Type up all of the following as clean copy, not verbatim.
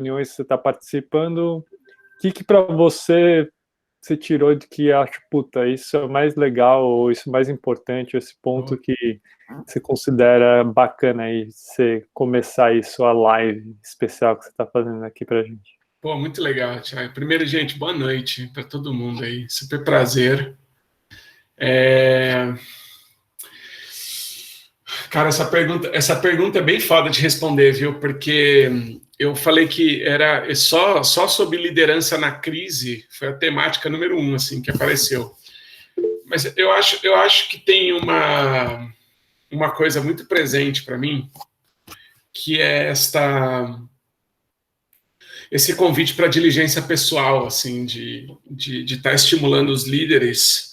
reuniões que você está participando, o que para você tirou de que acha, puta, isso é o mais legal, ou isso é mais importante, esse ponto que você considera bacana aí, você começar isso, a live especial que você está fazendo aqui pra gente? Pô, muito legal, Thiago. Primeiro, gente, boa noite para todo mundo aí. Super prazer. Cara, essa pergunta é bem foda de responder, viu? Porque eu falei que era só sobre liderança na crise, foi a temática número 1, assim, que apareceu. Mas eu acho que tem uma coisa muito presente para mim, que é esse convite para diligência pessoal, assim, de estar estimulando os líderes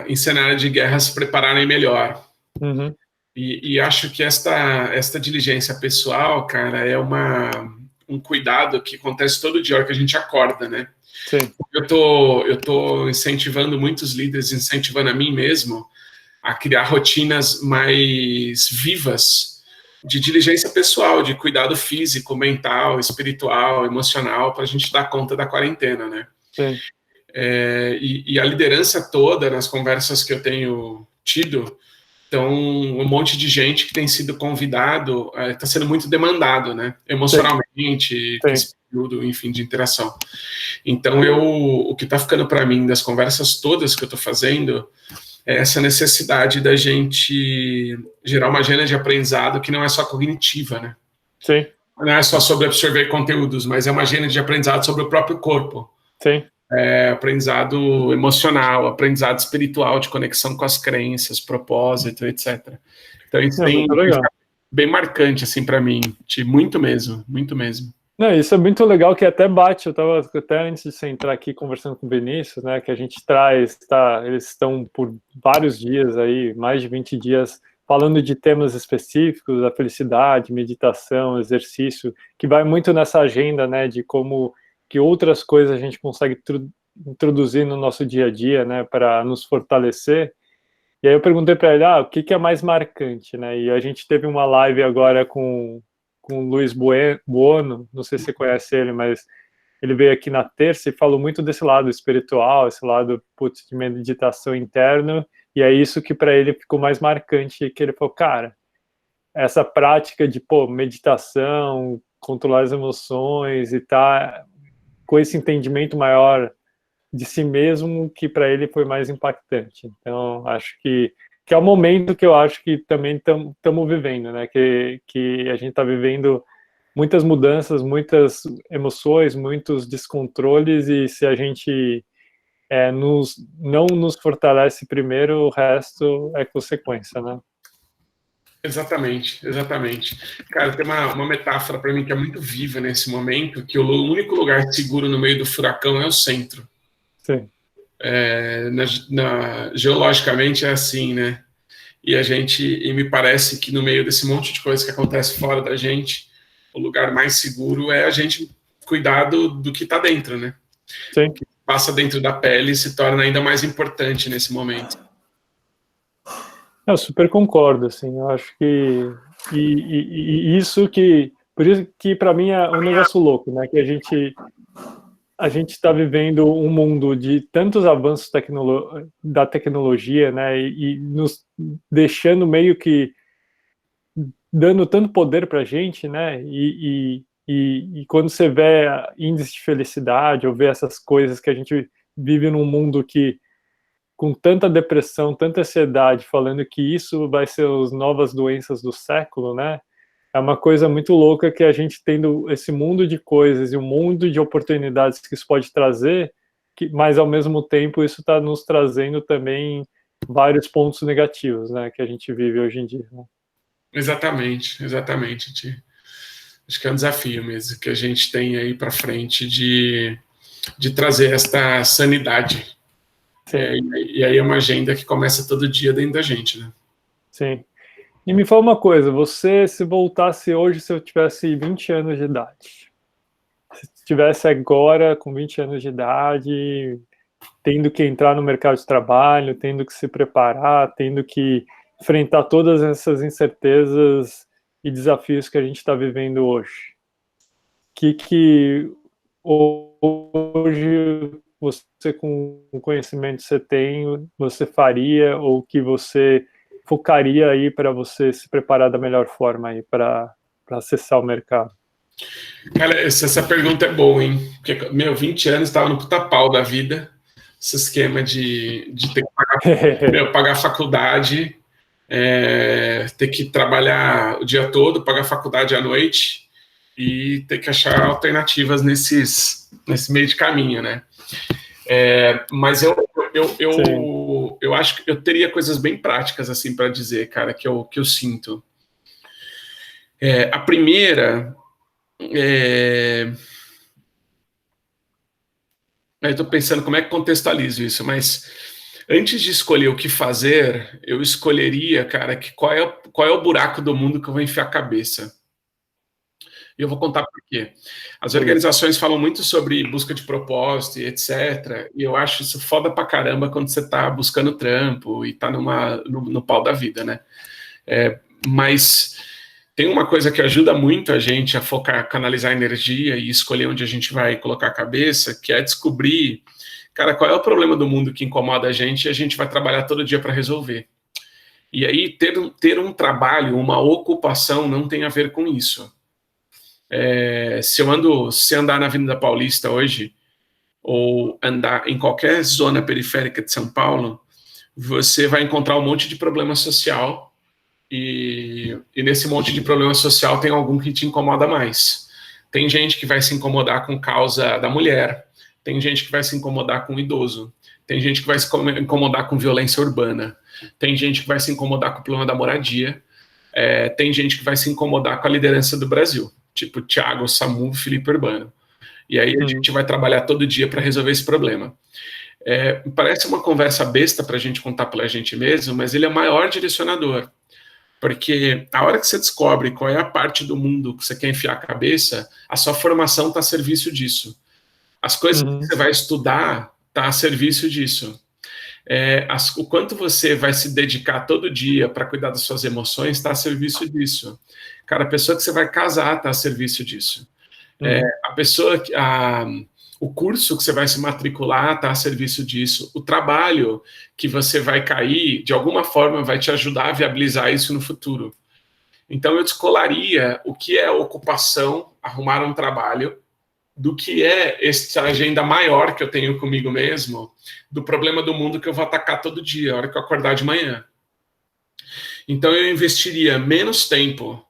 em cenário de guerra se prepararem melhor. Uhum. E acho que esta diligência pessoal, cara, é um cuidado que acontece todo dia, a hora que a gente acorda, né? Sim. Eu tô incentivando muitos líderes, incentivando a mim mesmo, a criar rotinas mais vivas de diligência pessoal, de cuidado físico, mental, espiritual, emocional, para a gente dar conta da quarentena, né? Sim. E a liderança toda, nas conversas que eu tenho tido, então um monte de gente que tem sido convidado, está sendo muito demandado, né? Emocionalmente, com esse período, enfim, de interação. Então o que está ficando para mim das conversas todas que eu estou fazendo é essa necessidade da gente gerar uma agenda de aprendizado que não é só cognitiva, né? Sim. Não é só sobre absorver conteúdos, mas é uma agenda de aprendizado sobre o próprio corpo. Sim. Aprendizado emocional, aprendizado espiritual, de conexão com as crenças, propósito, etc. Então isso tem bem marcante assim para mim, muito mesmo, muito mesmo. Não, isso é muito legal, que até bate, eu estava até antes de você entrar aqui conversando com o Vinícius, né, que a gente traz, eles estão por vários dias aí, mais de 20 dias, falando de temas específicos, a felicidade, meditação, exercício, que vai muito nessa agenda, né, de como que outras coisas a gente consegue introduzir no nosso dia a dia, né, para nos fortalecer. E aí eu perguntei para ele, o que é mais marcante, né, e a gente teve uma live agora com o Luiz Buono, não sei se você conhece ele, mas ele veio aqui na terça e falou muito desse lado espiritual, esse lado de meditação interna, e é isso que para ele ficou mais marcante, que ele falou, cara, essa prática de meditação, controlar as emoções e com esse entendimento maior de si mesmo, que para ele foi mais impactante. Então, acho que é o momento que eu acho que também estamos vivendo, né? Que a gente está vivendo muitas mudanças, muitas emoções, muitos descontroles, e se a gente não nos fortalece primeiro, o resto é consequência, né? Exatamente, exatamente. Cara, tem uma metáfora para mim que é muito viva nesse momento, que o único lugar seguro no meio do furacão é o centro. Sim. Geologicamente é assim, né? E me parece que no meio desse monte de coisa que acontece fora da gente, o lugar mais seguro é a gente cuidar do que está dentro, né? Sim. O que passa dentro da pele se torna ainda mais importante nesse momento. Eu super concordo, assim, eu acho que isso que, por isso que para mim é um negócio louco, né, que a gente está vivendo um mundo de tantos avanços da tecnologia, né, e nos deixando meio que dando tanto poder para a gente, né, e quando você vê índice de felicidade ou vê essas coisas que a gente vive num mundo que com tanta depressão, tanta ansiedade, falando que isso vai ser as novas doenças do século, né? É uma coisa muito louca que a gente tendo esse mundo de coisas e um mundo de oportunidades que isso pode trazer, mas ao mesmo tempo isso está nos trazendo também vários pontos negativos, né? Que a gente vive hoje em dia. Né? Exatamente, exatamente, Ti. Acho que é um desafio mesmo que a gente tem aí para frente de trazer esta sanidade. E aí é uma agenda que começa todo dia dentro da gente, né? Sim. E me fala uma coisa, você se voltasse hoje, se eu tivesse 20 anos de idade, se estivesse agora com 20 anos de idade, tendo que entrar no mercado de trabalho, tendo que se preparar, tendo que enfrentar todas essas incertezas e desafios que a gente está vivendo hoje, que hoje você, com o conhecimento que você tem, você faria, ou que você focaria aí para você se preparar da melhor forma aí para acessar o mercado? Cara, essa pergunta é boa, hein? Porque, 20 anos estava no puta pau da vida, esse esquema de ter que pagar faculdade, ter que trabalhar o dia todo, pagar faculdade à noite e ter que achar alternativas nesse meio de caminho, né? Mas eu acho que eu teria coisas bem práticas assim para dizer, cara, que eu sinto. A primeira eu estou pensando como é que contextualizo isso, mas antes de escolher o que fazer, eu escolheria, cara, qual é o buraco do mundo que eu vou enfiar a cabeça. E eu vou contar por quê. As organizações falam muito sobre busca de propósito e etc. E eu acho isso foda pra caramba quando você tá buscando trampo e tá no pau da vida, né? Mas tem uma coisa que ajuda muito a gente a focar, canalizar energia e escolher onde a gente vai colocar a cabeça, que é descobrir, cara, qual é o problema do mundo que incomoda a gente e a gente vai trabalhar todo dia para resolver. E aí ter um trabalho, uma ocupação não tem a ver com isso. Se andar na Avenida Paulista hoje, ou andar em qualquer zona periférica de São Paulo, você vai encontrar um monte de problema social, e nesse monte de problema social tem algum que te incomoda mais. Tem gente que vai se incomodar com causa da mulher, tem gente que vai se incomodar com o idoso, tem gente que vai se incomodar com violência urbana, tem gente que vai se incomodar com o problema da moradia, tem gente que vai se incomodar com a liderança do Brasil, tipo Thiago, Samu, Felipe Urbano. E aí a gente vai trabalhar todo dia para resolver esse problema. Parece uma conversa besta para a gente contar pela gente mesmo, mas ele é o maior direcionador. Porque a hora que você descobre qual é a parte do mundo que você quer enfiar a cabeça, a sua formação está a serviço disso. As coisas que você vai estudar está a serviço disso. O quanto você vai se dedicar todo dia para cuidar das suas emoções está a serviço disso. Cara, a pessoa que você vai casar está a serviço disso. O curso que você vai se matricular está a serviço disso. O trabalho que você vai cair, de alguma forma, vai te ajudar a viabilizar isso no futuro. Então, eu descolaria o que é ocupação, arrumar um trabalho, do que é essa agenda maior que eu tenho comigo mesmo, do problema do mundo que eu vou atacar todo dia, a hora que eu acordar de manhã. Então, eu investiria menos tempo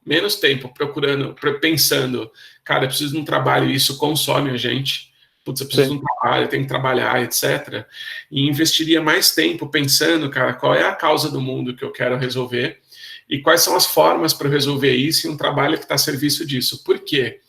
pensando, cara, eu preciso de um trabalho e isso consome a gente. Putz, eu preciso de um trabalho, eu tenho que trabalhar, etc. E investiria mais tempo pensando, cara, qual é a causa do mundo que eu quero resolver e quais são as formas para resolver isso em um trabalho que está a serviço disso. Por quê?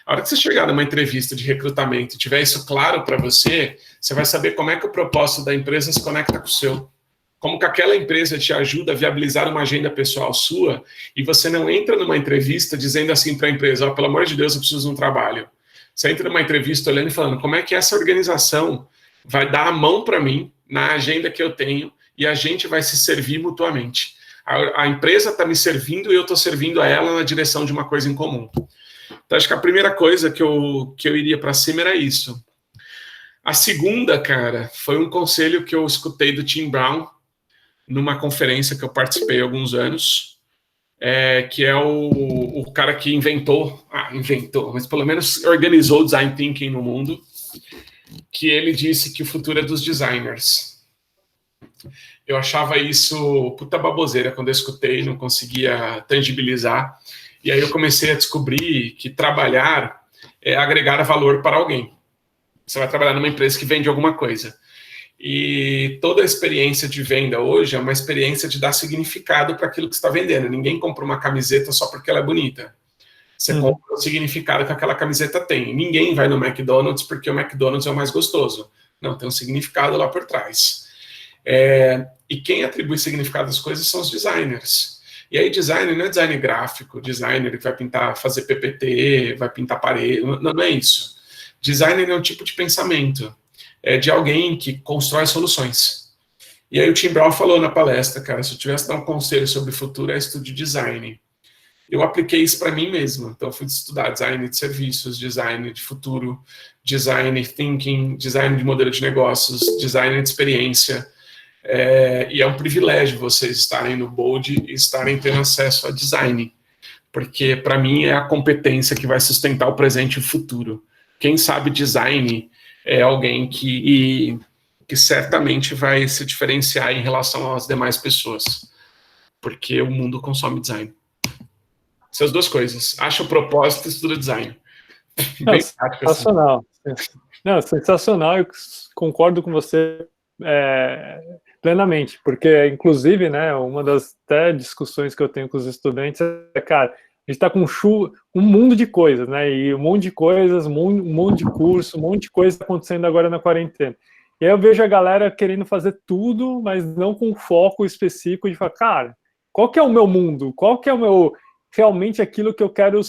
A hora que você chegar numa entrevista de recrutamento e tiver isso claro para você, você vai saber como é que o propósito da empresa se conecta com o seu. Como que aquela empresa te ajuda a viabilizar uma agenda pessoal sua e você não entra numa entrevista dizendo assim para a empresa, pelo amor de Deus, eu preciso de um trabalho. Você entra numa entrevista olhando e falando, como é que essa organização vai dar a mão para mim na agenda que eu tenho e a gente vai se servir mutuamente. A empresa está me servindo e eu estou servindo a ela na direção de uma coisa em comum. Então, acho que a primeira coisa que eu iria para cima era isso. A segunda, cara, foi um conselho que eu escutei do Tim Brown numa conferência que eu participei há alguns anos, que é o cara que inventou, mas pelo menos organizou o design thinking no mundo, que ele disse que o futuro é dos designers. Eu achava isso puta baboseira quando eu escutei, não conseguia tangibilizar. E aí eu comecei a descobrir que trabalhar é agregar valor para alguém. Você vai trabalhar numa empresa que vende alguma coisa. E toda a experiência de venda hoje é uma experiência de dar significado para aquilo que você está vendendo. Ninguém compra uma camiseta só porque ela é bonita. Você compra o significado que aquela camiseta tem. Ninguém vai no McDonald's porque o McDonald's é o mais gostoso. Não, tem um significado lá por trás. E quem atribui significado às coisas são os designers. E aí designer não é design gráfico, designer que vai pintar, fazer PPT, vai pintar parede, não é isso. Designer é um tipo de pensamento, de alguém que constrói soluções. E aí o Tim Brown falou na palestra, cara, se eu tivesse dar um conselho sobre o futuro, é estude design. eu apliquei isso para mim mesmo. Então, eu fui estudar design de serviços, design de futuro, design thinking, design de modelo de negócios, design de experiência. E é um privilégio vocês estarem no Bold e estarem tendo acesso a design, porque para mim é a competência que vai sustentar o presente e o futuro. Quem sabe design é alguém que certamente vai se diferenciar em relação às demais pessoas, porque o mundo consome design. Essas duas coisas. Acha o propósito e estuda design. Bem prático, sensacional. Assim. Não, sensacional. Eu concordo com você plenamente, porque, inclusive, né, uma das discussões que eu tenho com os estudantes cara, a gente está com um mundo de coisas, né, e um monte de coisas, um monte de curso, um monte de coisa acontecendo agora na quarentena. E aí eu vejo a galera querendo fazer tudo, mas não com foco específico de falar, cara, qual que é o meu mundo? Qual que é o meu... realmente aquilo que eu quero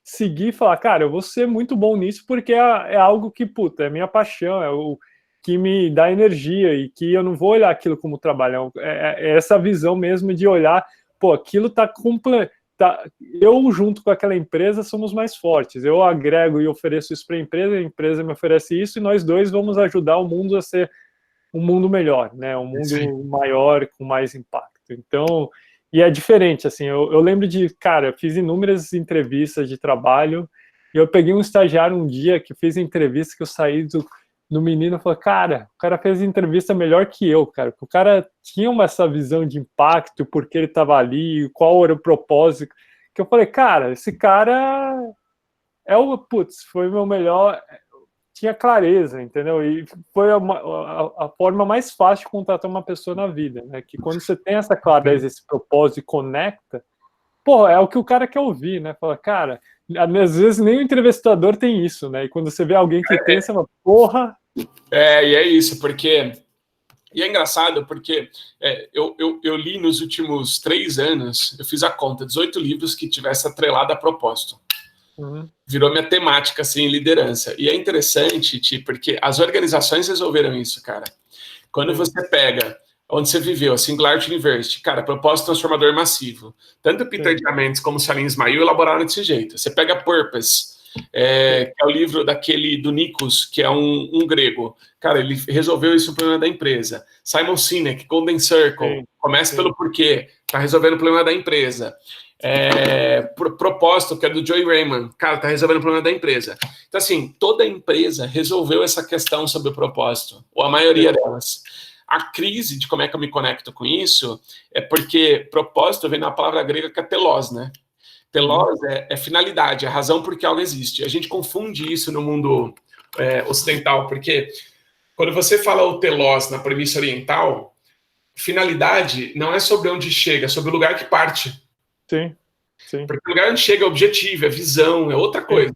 seguir e falar, cara, eu vou ser muito bom nisso porque é algo que, puta, é minha paixão, é o que me dá energia e que eu não vou olhar aquilo como trabalho, é essa visão mesmo de olhar, pô, aquilo tá eu junto com aquela empresa somos mais fortes, eu agrego e ofereço isso para a empresa me oferece isso e nós dois vamos ajudar o mundo a ser um mundo melhor, né, um mundo maior, com mais impacto. Então, e é diferente, assim, eu lembro de, cara, eu fiz inúmeras entrevistas de trabalho, e eu peguei um estagiário um dia que fez entrevista, que eu saí do menino e falei, cara, o cara fez entrevista melhor que eu, cara, porque o cara tinha essa visão de impacto, porque ele estava ali, qual era o propósito, que eu falei, cara, esse cara foi o meu melhor... tinha clareza, entendeu? E foi a forma mais fácil de contratar uma pessoa na vida, né? Que quando você tem essa clareza, esse propósito e conecta, pô, é o que o cara quer ouvir, né? Fala, cara, às vezes nem o entrevistador tem isso, né? E quando você vê alguém que tem, você fala, porra... E é isso, porque... E é engraçado, porque eu li nos últimos 3 anos, eu fiz a conta, 18 livros que tivesse atrelado a propósito. Virou minha temática, assim, liderança. E é interessante, porque as organizações resolveram isso, cara. Quando você pega onde você viveu, a Singularity University, cara, propósito transformador massivo. Tanto Peter Diamandis como Salim Ismail elaboraram desse jeito. Você pega Purpose, que é o livro do Nikos, que é um grego. Cara, ele resolveu isso o problema da empresa. Simon Sinek, Golden Circle, começa pelo porquê, tá resolvendo o problema da empresa. Propósito, que é do Joey Raymond, cara, tá resolvendo o problema da empresa. Então, assim, toda empresa resolveu essa questão sobre o propósito, ou a maioria delas. A crise de como é que eu me conecto com isso é porque propósito vem na palavra grega que é telos, né? Telos é finalidade, é a razão por que algo existe. A gente confunde isso no mundo ocidental, porque quando você fala o telos na premissa oriental, finalidade não é sobre onde chega, é sobre o lugar que parte. Sim. Porque o lugar onde chega é objetivo, é visão, é outra coisa.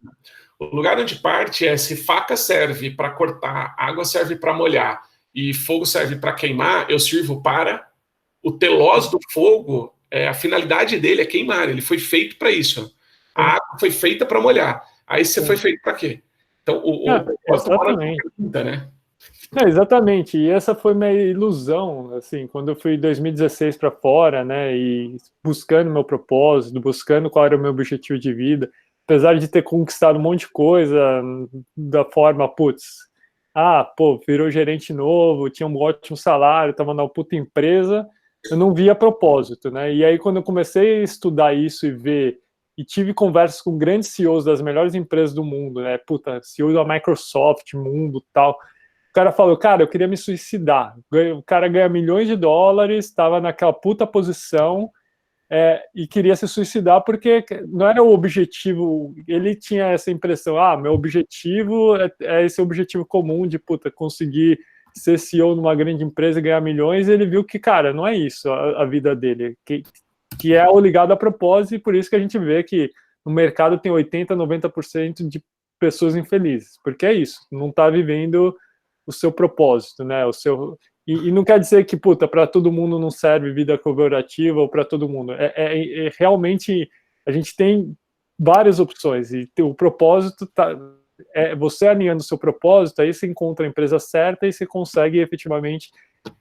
O lugar onde parte é se faca serve para cortar, água serve para molhar e fogo serve para queimar, eu sirvo para... O telos do fogo, a finalidade dele é queimar, ele foi feito para isso. A água foi feita para molhar. Aí você foi feito para quê? Então, exatamente. Né? Exatamente, e essa foi minha ilusão, assim, quando eu fui em 2016 para fora, né, e buscando meu propósito, buscando qual era o meu objetivo de vida, apesar de ter conquistado um monte de coisa da forma, virou gerente novo, tinha um ótimo salário, estava numa puta empresa, eu não via propósito, né, e aí quando eu comecei a estudar isso e ver, e tive conversas com grandes CEOs das melhores empresas do mundo, né, CEO da Microsoft, mundo, tal, o cara falou, cara, eu queria me suicidar. O cara ganha milhões de dólares, estava naquela puta posição e queria se suicidar porque não era o objetivo. Ele tinha essa impressão, meu objetivo é esse objetivo comum de conseguir ser CEO numa grande empresa e ganhar milhões. E ele viu que, cara, não é isso a vida dele, que é o ligado a propósito, e por isso que a gente vê que no mercado tem 80%, 90% de pessoas infelizes, porque é isso, não está vivendo o seu propósito, né? E não quer dizer que, para todo mundo não serve vida colaborativa ou para todo mundo. Realmente, a gente tem várias opções e o propósito você alinhando o seu propósito, aí você encontra a empresa certa e você consegue efetivamente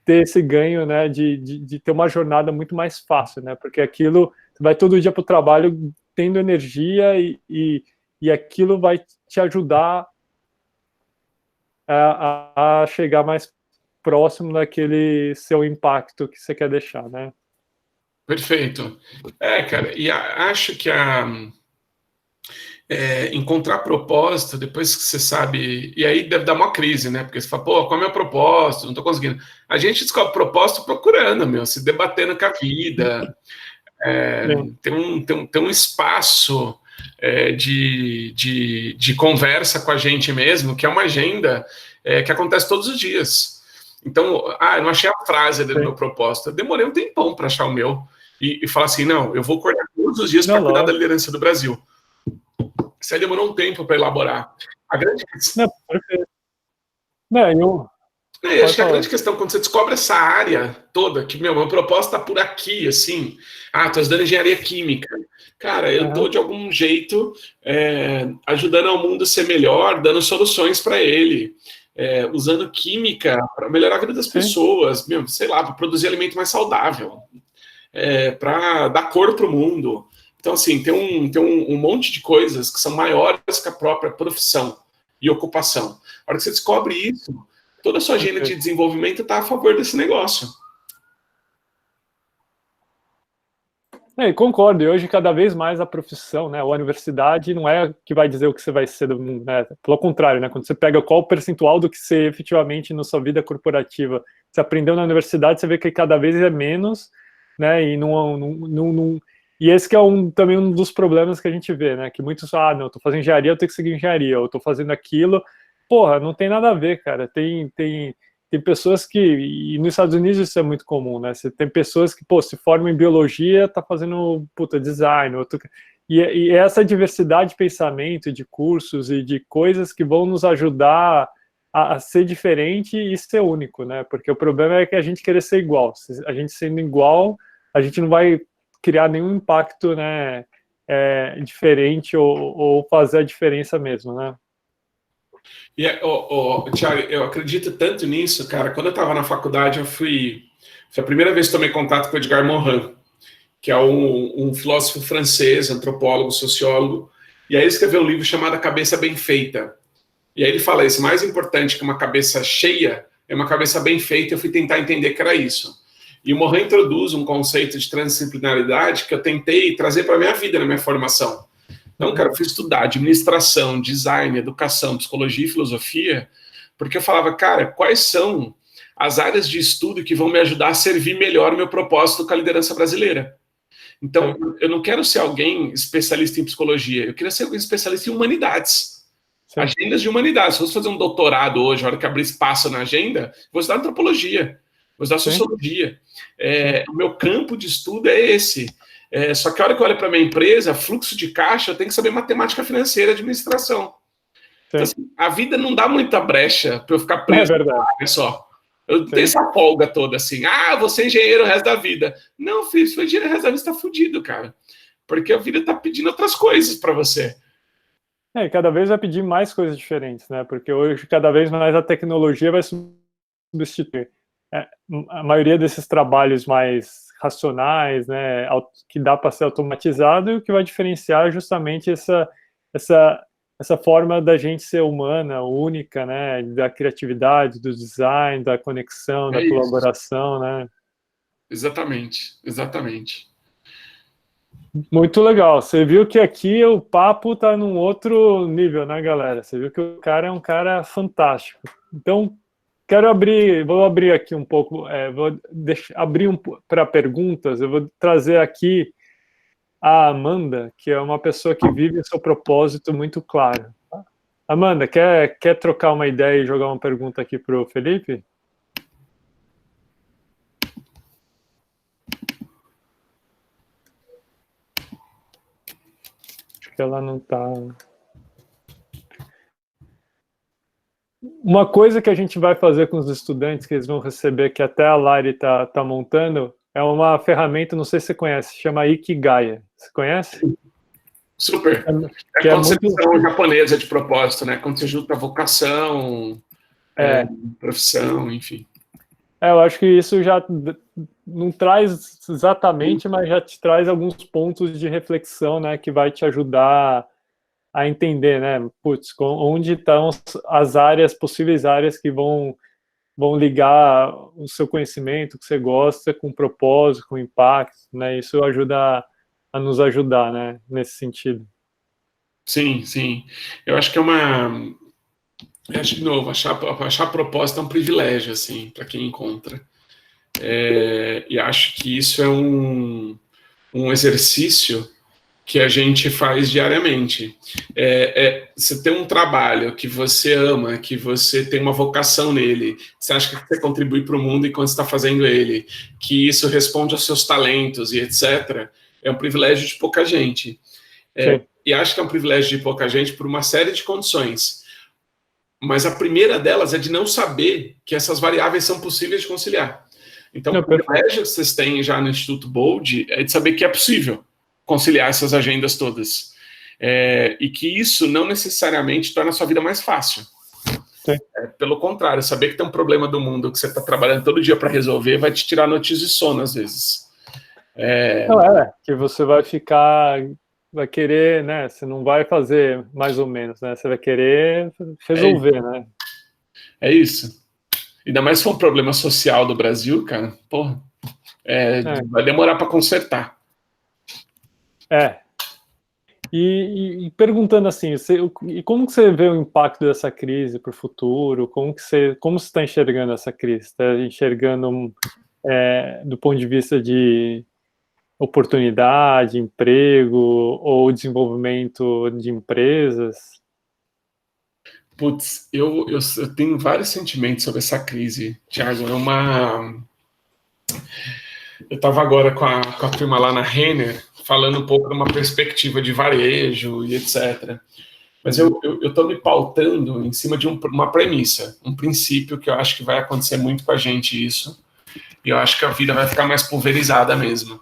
ter esse ganho, né? De ter uma jornada muito mais fácil, né? Porque aquilo, você vai todo dia para o trabalho tendo energia e aquilo vai te ajudar a chegar mais próximo daquele seu impacto que você quer deixar, né? Perfeito. Cara, e acho que encontrar propósito, depois que você sabe, e aí deve dar uma crise, né? Porque você fala, pô, qual é o meu propósito? Não tô conseguindo. A gente descobre propósito procurando, se debatendo com a vida. Tem um espaço de conversa com a gente mesmo, que é uma agenda que acontece todos os dias. Então, eu não achei a frase do meu propósito. Eu demorei um tempão para achar o meu. E falar assim, não, eu vou acordar todos os dias para cuidar da liderança do Brasil. Isso aí demorou um tempo para elaborar. A grande questão... acho que a grande questão, quando você descobre essa área toda, que, meu propósito está por aqui, assim, tô estudando engenharia química. Cara, eu tô, de algum jeito, ajudando ao mundo a ser melhor, dando soluções para ele, usando química para melhorar a vida das pessoas, sei lá, para produzir alimento mais saudável, para dar cor para o mundo. Então, assim, tem um monte de coisas que são maiores que a própria profissão e ocupação. A hora que você descobre isso, toda a sua agenda de desenvolvimento está a favor desse negócio. Concordo, e hoje cada vez mais a profissão, né, ou a universidade não é que vai dizer o que você vai ser do mundo, né? Pelo contrário, né, quando você pega qual o percentual do que você efetivamente na sua vida corporativa você aprendeu na universidade, você vê que cada vez é menos, né, e esse que é também um dos problemas que a gente vê, né, que muitos não, eu tô fazendo engenharia, eu tenho que seguir engenharia, eu tô fazendo aquilo, porra, não tem nada a ver, cara, tem pessoas que, e nos Estados Unidos isso é muito comum, né? Você tem pessoas que, se formam em biologia, tá fazendo, design, e essa diversidade de pensamento, de cursos e de coisas que vão nos ajudar a ser diferente e ser único, né? Porque o problema é que a gente querer ser igual. A gente sendo igual, a gente não vai criar nenhum impacto, né, diferente ou fazer a diferença mesmo, né? Thiago, eu acredito tanto nisso, cara. Quando eu estava na faculdade, foi a primeira vez que tomei contato com o Edgar Morin, que é um filósofo francês, antropólogo, sociólogo, e aí ele escreveu um livro chamado A Cabeça Bem Feita. E aí ele fala isso, mais importante que uma cabeça cheia é uma cabeça bem feita. Eu fui tentar entender que era isso. E o Morin introduz um conceito de transdisciplinaridade que eu tentei trazer para a minha vida, na minha formação. Então, cara, eu fui estudar administração, design, educação, psicologia e filosofia, porque eu falava, cara, quais são as áreas de estudo que vão me ajudar a servir melhor o meu propósito com a liderança brasileira? Então, eu não quero ser alguém especialista em psicologia, eu queria ser alguém especialista em humanidades. Agendas de humanidades. Se eu fosse fazer um doutorado hoje, a hora que abrir espaço na agenda, vou estudar antropologia, vou estudar sociologia. O meu campo de estudo é esse. Só que a hora que eu olho para a minha empresa, fluxo de caixa, eu tenho que saber matemática financeira e administração. Então, assim, a vida não dá muita brecha para eu ficar preso. É verdade. Só. Eu tenho essa folga toda, assim. Você é engenheiro o resto da vida. Não, filho, se for engenheiro o resto da vida, você tá fudido, cara. Porque a vida tá pedindo outras coisas para você. Cada vez vai pedir mais coisas diferentes, né? Porque hoje, cada vez mais a tecnologia vai substituir. A maioria desses trabalhos mais racionais, né, que dá para ser automatizado, e o que vai diferenciar é justamente essa forma da gente ser humana, única, né, da criatividade, do design, da conexão, da colaboração, né? Exatamente. Muito legal. Você viu que aqui o papo tá num outro nível, né, galera? Você viu que o cara é um cara fantástico. Então, vou abrir aqui um pouco, abrir para perguntas. Eu vou trazer aqui a Amanda, que é uma pessoa que vive o seu propósito muito claro. Amanda, quer trocar uma ideia e jogar uma pergunta aqui para o Felipe? Acho que ela não está... Uma coisa que a gente vai fazer com os estudantes, que eles vão receber, que até a Lari tá montando, é uma ferramenta, não sei se você conhece, chama Ikigai. Você conhece? Super. É a concepção japonesa de propósito, né? Quando você junta vocação, profissão, enfim. Eu acho que isso já não traz exatamente, mas já te traz alguns pontos de reflexão, né, que vai te ajudar a entender, né, putz, onde estão as áreas, possíveis áreas que vão ligar o seu conhecimento, que você gosta, com propósito, com impacto, né, isso ajuda a nos ajudar, né, nesse sentido. Sim, sim. Eu acho que é uma... Eu acho, de novo, achar propósito é um privilégio, assim, para quem encontra. E acho que isso é um exercício que a gente faz diariamente. Você tem um trabalho que você ama, que você tem uma vocação nele, você acha que você contribui para o mundo enquanto está fazendo ele, que isso responde aos seus talentos e etc., é um privilégio de pouca gente. E acho que é um privilégio de pouca gente por uma série de condições. Mas a primeira delas é de não saber que essas variáveis são possíveis de conciliar. Então, o privilégio que vocês têm já no Instituto Bold é de saber que é possível conciliar essas agendas todas. E que isso não necessariamente torna a sua vida mais fácil. Pelo contrário, saber que tem um problema do mundo que você está trabalhando todo dia para resolver vai te tirar noites de sono, às vezes. Que você vai querer, né, você não vai fazer mais ou menos, né, você vai querer resolver, né. É isso. Ainda mais se for um problema social do Brasil, cara, porra, vai demorar para consertar. E perguntando assim, como que você vê o impacto dessa crise para o futuro? Como você está enxergando essa crise? Está enxergando do ponto de vista de oportunidade, emprego ou desenvolvimento de empresas? Putz, eu tenho vários sentimentos sobre essa crise, Thiago. Eu estava agora com a turma lá na Renner, falando um pouco de uma perspectiva de varejo e etc. Mas eu estou me pautando em cima de uma premissa, um princípio que eu acho que vai acontecer muito com a gente isso, e eu acho que a vida vai ficar mais pulverizada mesmo.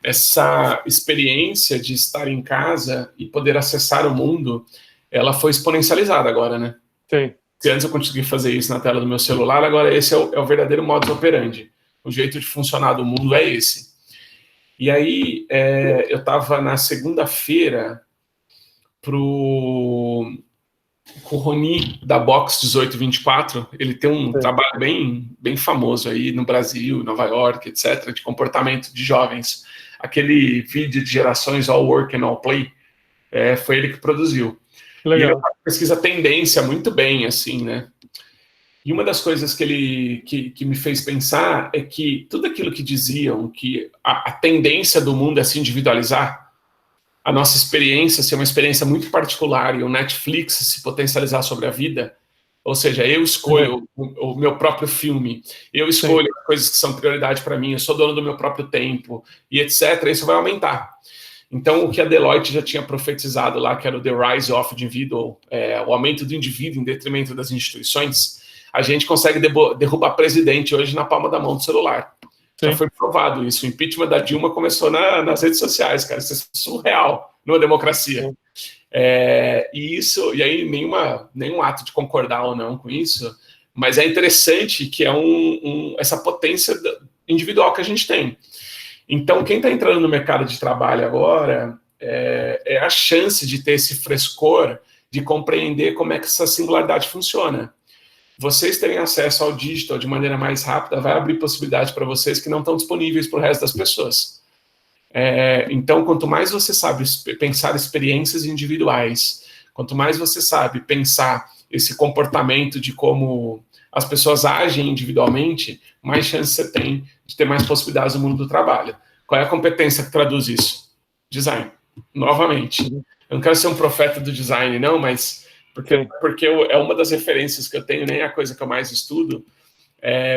Essa experiência de estar em casa e poder acessar o mundo, ela foi exponencializada agora, né? Sim. Se antes eu consegui fazer isso na tela do meu celular, agora esse é o verdadeiro modus operandi. O jeito de funcionar do mundo é esse. E aí, eu estava na segunda-feira com o Roni, da Box 1824. Ele tem um trabalho bem famoso aí no Brasil, Nova York, etc., de comportamento de jovens. Aquele vídeo de gerações All Work and All Play, foi ele que produziu. Legal. E ele pesquisa tendência muito bem, assim, né? E uma das coisas que me fez pensar é que tudo aquilo que diziam que a tendência do mundo é se individualizar, a nossa experiência ser uma experiência muito particular e o Netflix se potencializar sobre a vida, ou seja, eu escolho o meu próprio filme, eu escolho as coisas que são prioridade para mim, eu sou dono do meu próprio tempo e etc., isso vai aumentar. Então, o que a Deloitte já tinha profetizado lá, que era o The Rise of Individual, o aumento do indivíduo em detrimento das instituições, a gente consegue derrubar presidente hoje na palma da mão do celular. Já foi provado isso. O impeachment da Dilma começou nas redes sociais, cara. Isso é surreal numa democracia. E aí nenhum ato de concordar ou não com isso, mas é interessante que é essa potência individual que a gente tem. Então, quem está entrando no mercado de trabalho agora é a chance de ter esse frescor de compreender como é que essa singularidade funciona. Vocês terem acesso ao digital de maneira mais rápida vai abrir possibilidades para vocês que não estão disponíveis para o resto das pessoas. Então, quanto mais você sabe pensar experiências individuais, quanto mais você sabe pensar esse comportamento de como as pessoas agem individualmente, mais chance você tem de ter mais possibilidades no mundo do trabalho. Qual é a competência que traduz isso? Design. Novamente. Eu não quero ser um profeta do design, não, mas porque é uma das referências que eu tenho, nem é a coisa que eu mais estudo,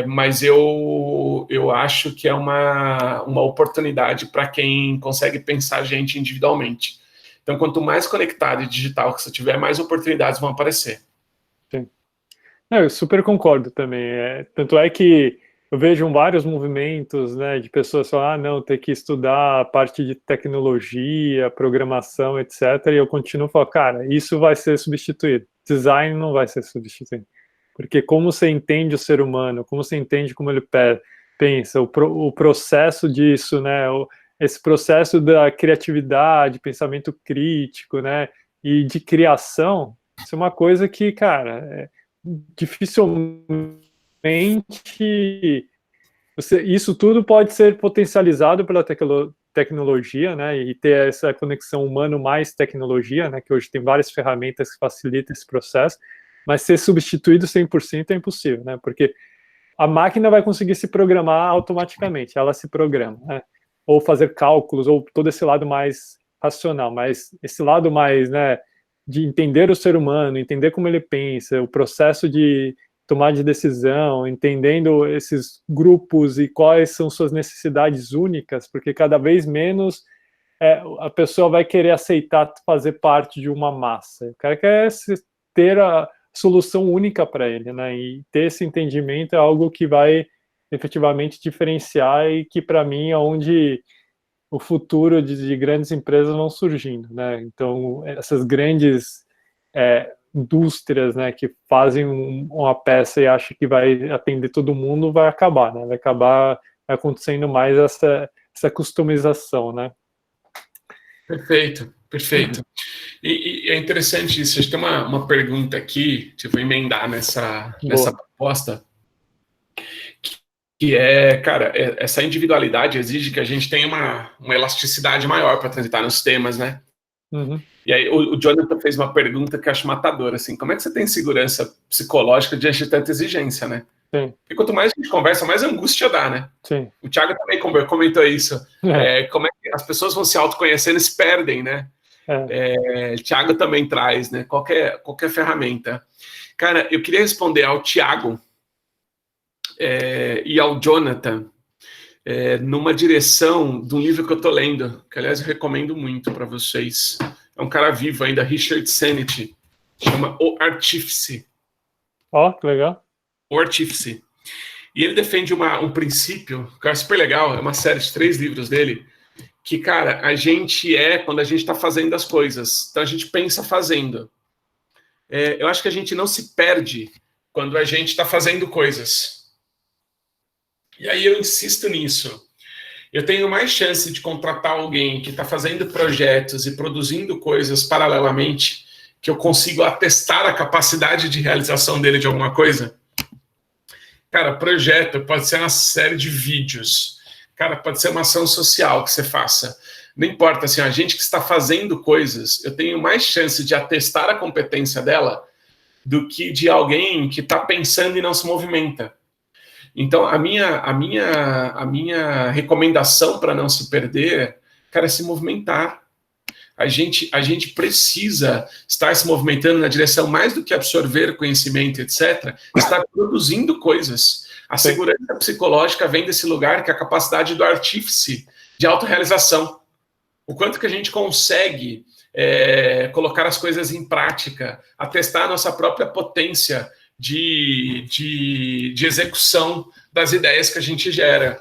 mas eu acho que é uma oportunidade para quem consegue pensar a gente individualmente. Então, quanto mais conectado e digital que você tiver, mais oportunidades vão aparecer. Sim. Eu super concordo também. Tanto é que eu vejo vários movimentos, né, de pessoas falando, não, tem que estudar a parte de tecnologia, programação, etc. E eu continuo falando, cara, isso vai ser substituído. Design não vai ser substituído. Porque como você entende o ser humano, como você entende como ele pensa, o processo disso, né, esse processo da criatividade, pensamento crítico, né, e de criação, isso é uma coisa que, cara, dificilmente isso tudo pode ser potencializado pela tecnologia, né, e ter essa conexão humano mais tecnologia, né, que hoje tem várias ferramentas que facilitam esse processo, mas ser substituído 100% é impossível, né, porque a máquina vai conseguir se programar automaticamente, ela se programa, né, ou fazer cálculos, ou todo esse lado mais racional, mas esse lado mais, né, de entender o ser humano, entender como ele pensa, o processo de tomar de decisão, entendendo esses grupos e quais são suas necessidades únicas, porque cada vez menos a pessoa vai querer aceitar fazer parte de uma massa. O cara quer ter a solução única para ele, né? E ter esse entendimento é algo que vai efetivamente diferenciar e que, para mim, é onde o futuro de grandes empresas vão surgindo, né? Então, essas grandes indústrias, né, que fazem uma peça e acham que vai atender todo mundo, vai acabar, né? Vai acabar acontecendo mais essa customização, né? Perfeito, perfeito. E é interessante isso. A gente tem uma pergunta aqui, que eu vou emendar nessa proposta, que cara, essa individualidade exige que a gente tenha uma elasticidade maior para transitar nos temas, né? Uhum. E aí o Jonathan fez uma pergunta que eu acho matadora, assim, como é que você tem segurança psicológica diante de tanta exigência, né? Sim. Porque quanto mais a gente conversa, mais angústia dá, né? Sim. O Thiago também comentou isso. Como é que as pessoas vão se autoconhecendo e se perdem, né? O Thiago também traz, né? Qualquer ferramenta. Cara, eu queria responder ao Thiago e ao Jonathan numa direção de um livro que eu tô lendo, que aliás eu recomendo muito para vocês. É um cara vivo ainda, Richard Sennett, chama O Artífice. Ó, que legal. O Artífice. E ele defende um princípio, que é super legal, é uma série de 3 livros dele, que, cara, a gente quando a gente está fazendo as coisas. Então a gente pensa fazendo. Eu acho que a gente não se perde quando a gente está fazendo coisas. E aí eu insisto nisso. Eu tenho mais chance de contratar alguém que está fazendo projetos e produzindo coisas paralelamente, que eu consigo atestar a capacidade de realização dele de alguma coisa. Cara, projeto pode ser uma série de vídeos. Cara, pode ser uma ação social que você faça. Não importa, assim, a gente que está fazendo coisas, eu tenho mais chance de atestar a competência dela do que de alguém que está pensando e não se movimenta. Então, a minha recomendação para não se perder, cara, é se movimentar. A gente precisa estar se movimentando na direção mais do que absorver conhecimento, etc., estar produzindo coisas. A segurança psicológica vem desse lugar, que é a capacidade do artífice de autorrealização. O quanto que a gente consegue colocar as coisas em prática, atestar a nossa própria potência de execução das ideias que a gente gera.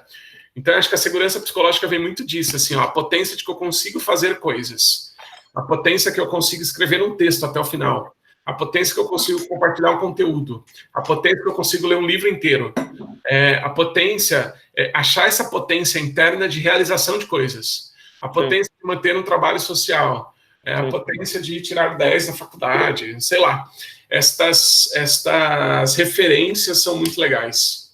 Então, acho que a segurança psicológica vem muito disso, assim, ó, a potência de que eu consigo fazer coisas, a potência que eu consigo escrever um texto até o final, a potência que eu consigo compartilhar um conteúdo, a potência que eu consigo ler um livro inteiro, a potência, achar essa potência interna de realização de coisas, a potência de manter um trabalho social, a potência de tirar 10 na faculdade, sei lá. Estas referências são muito legais.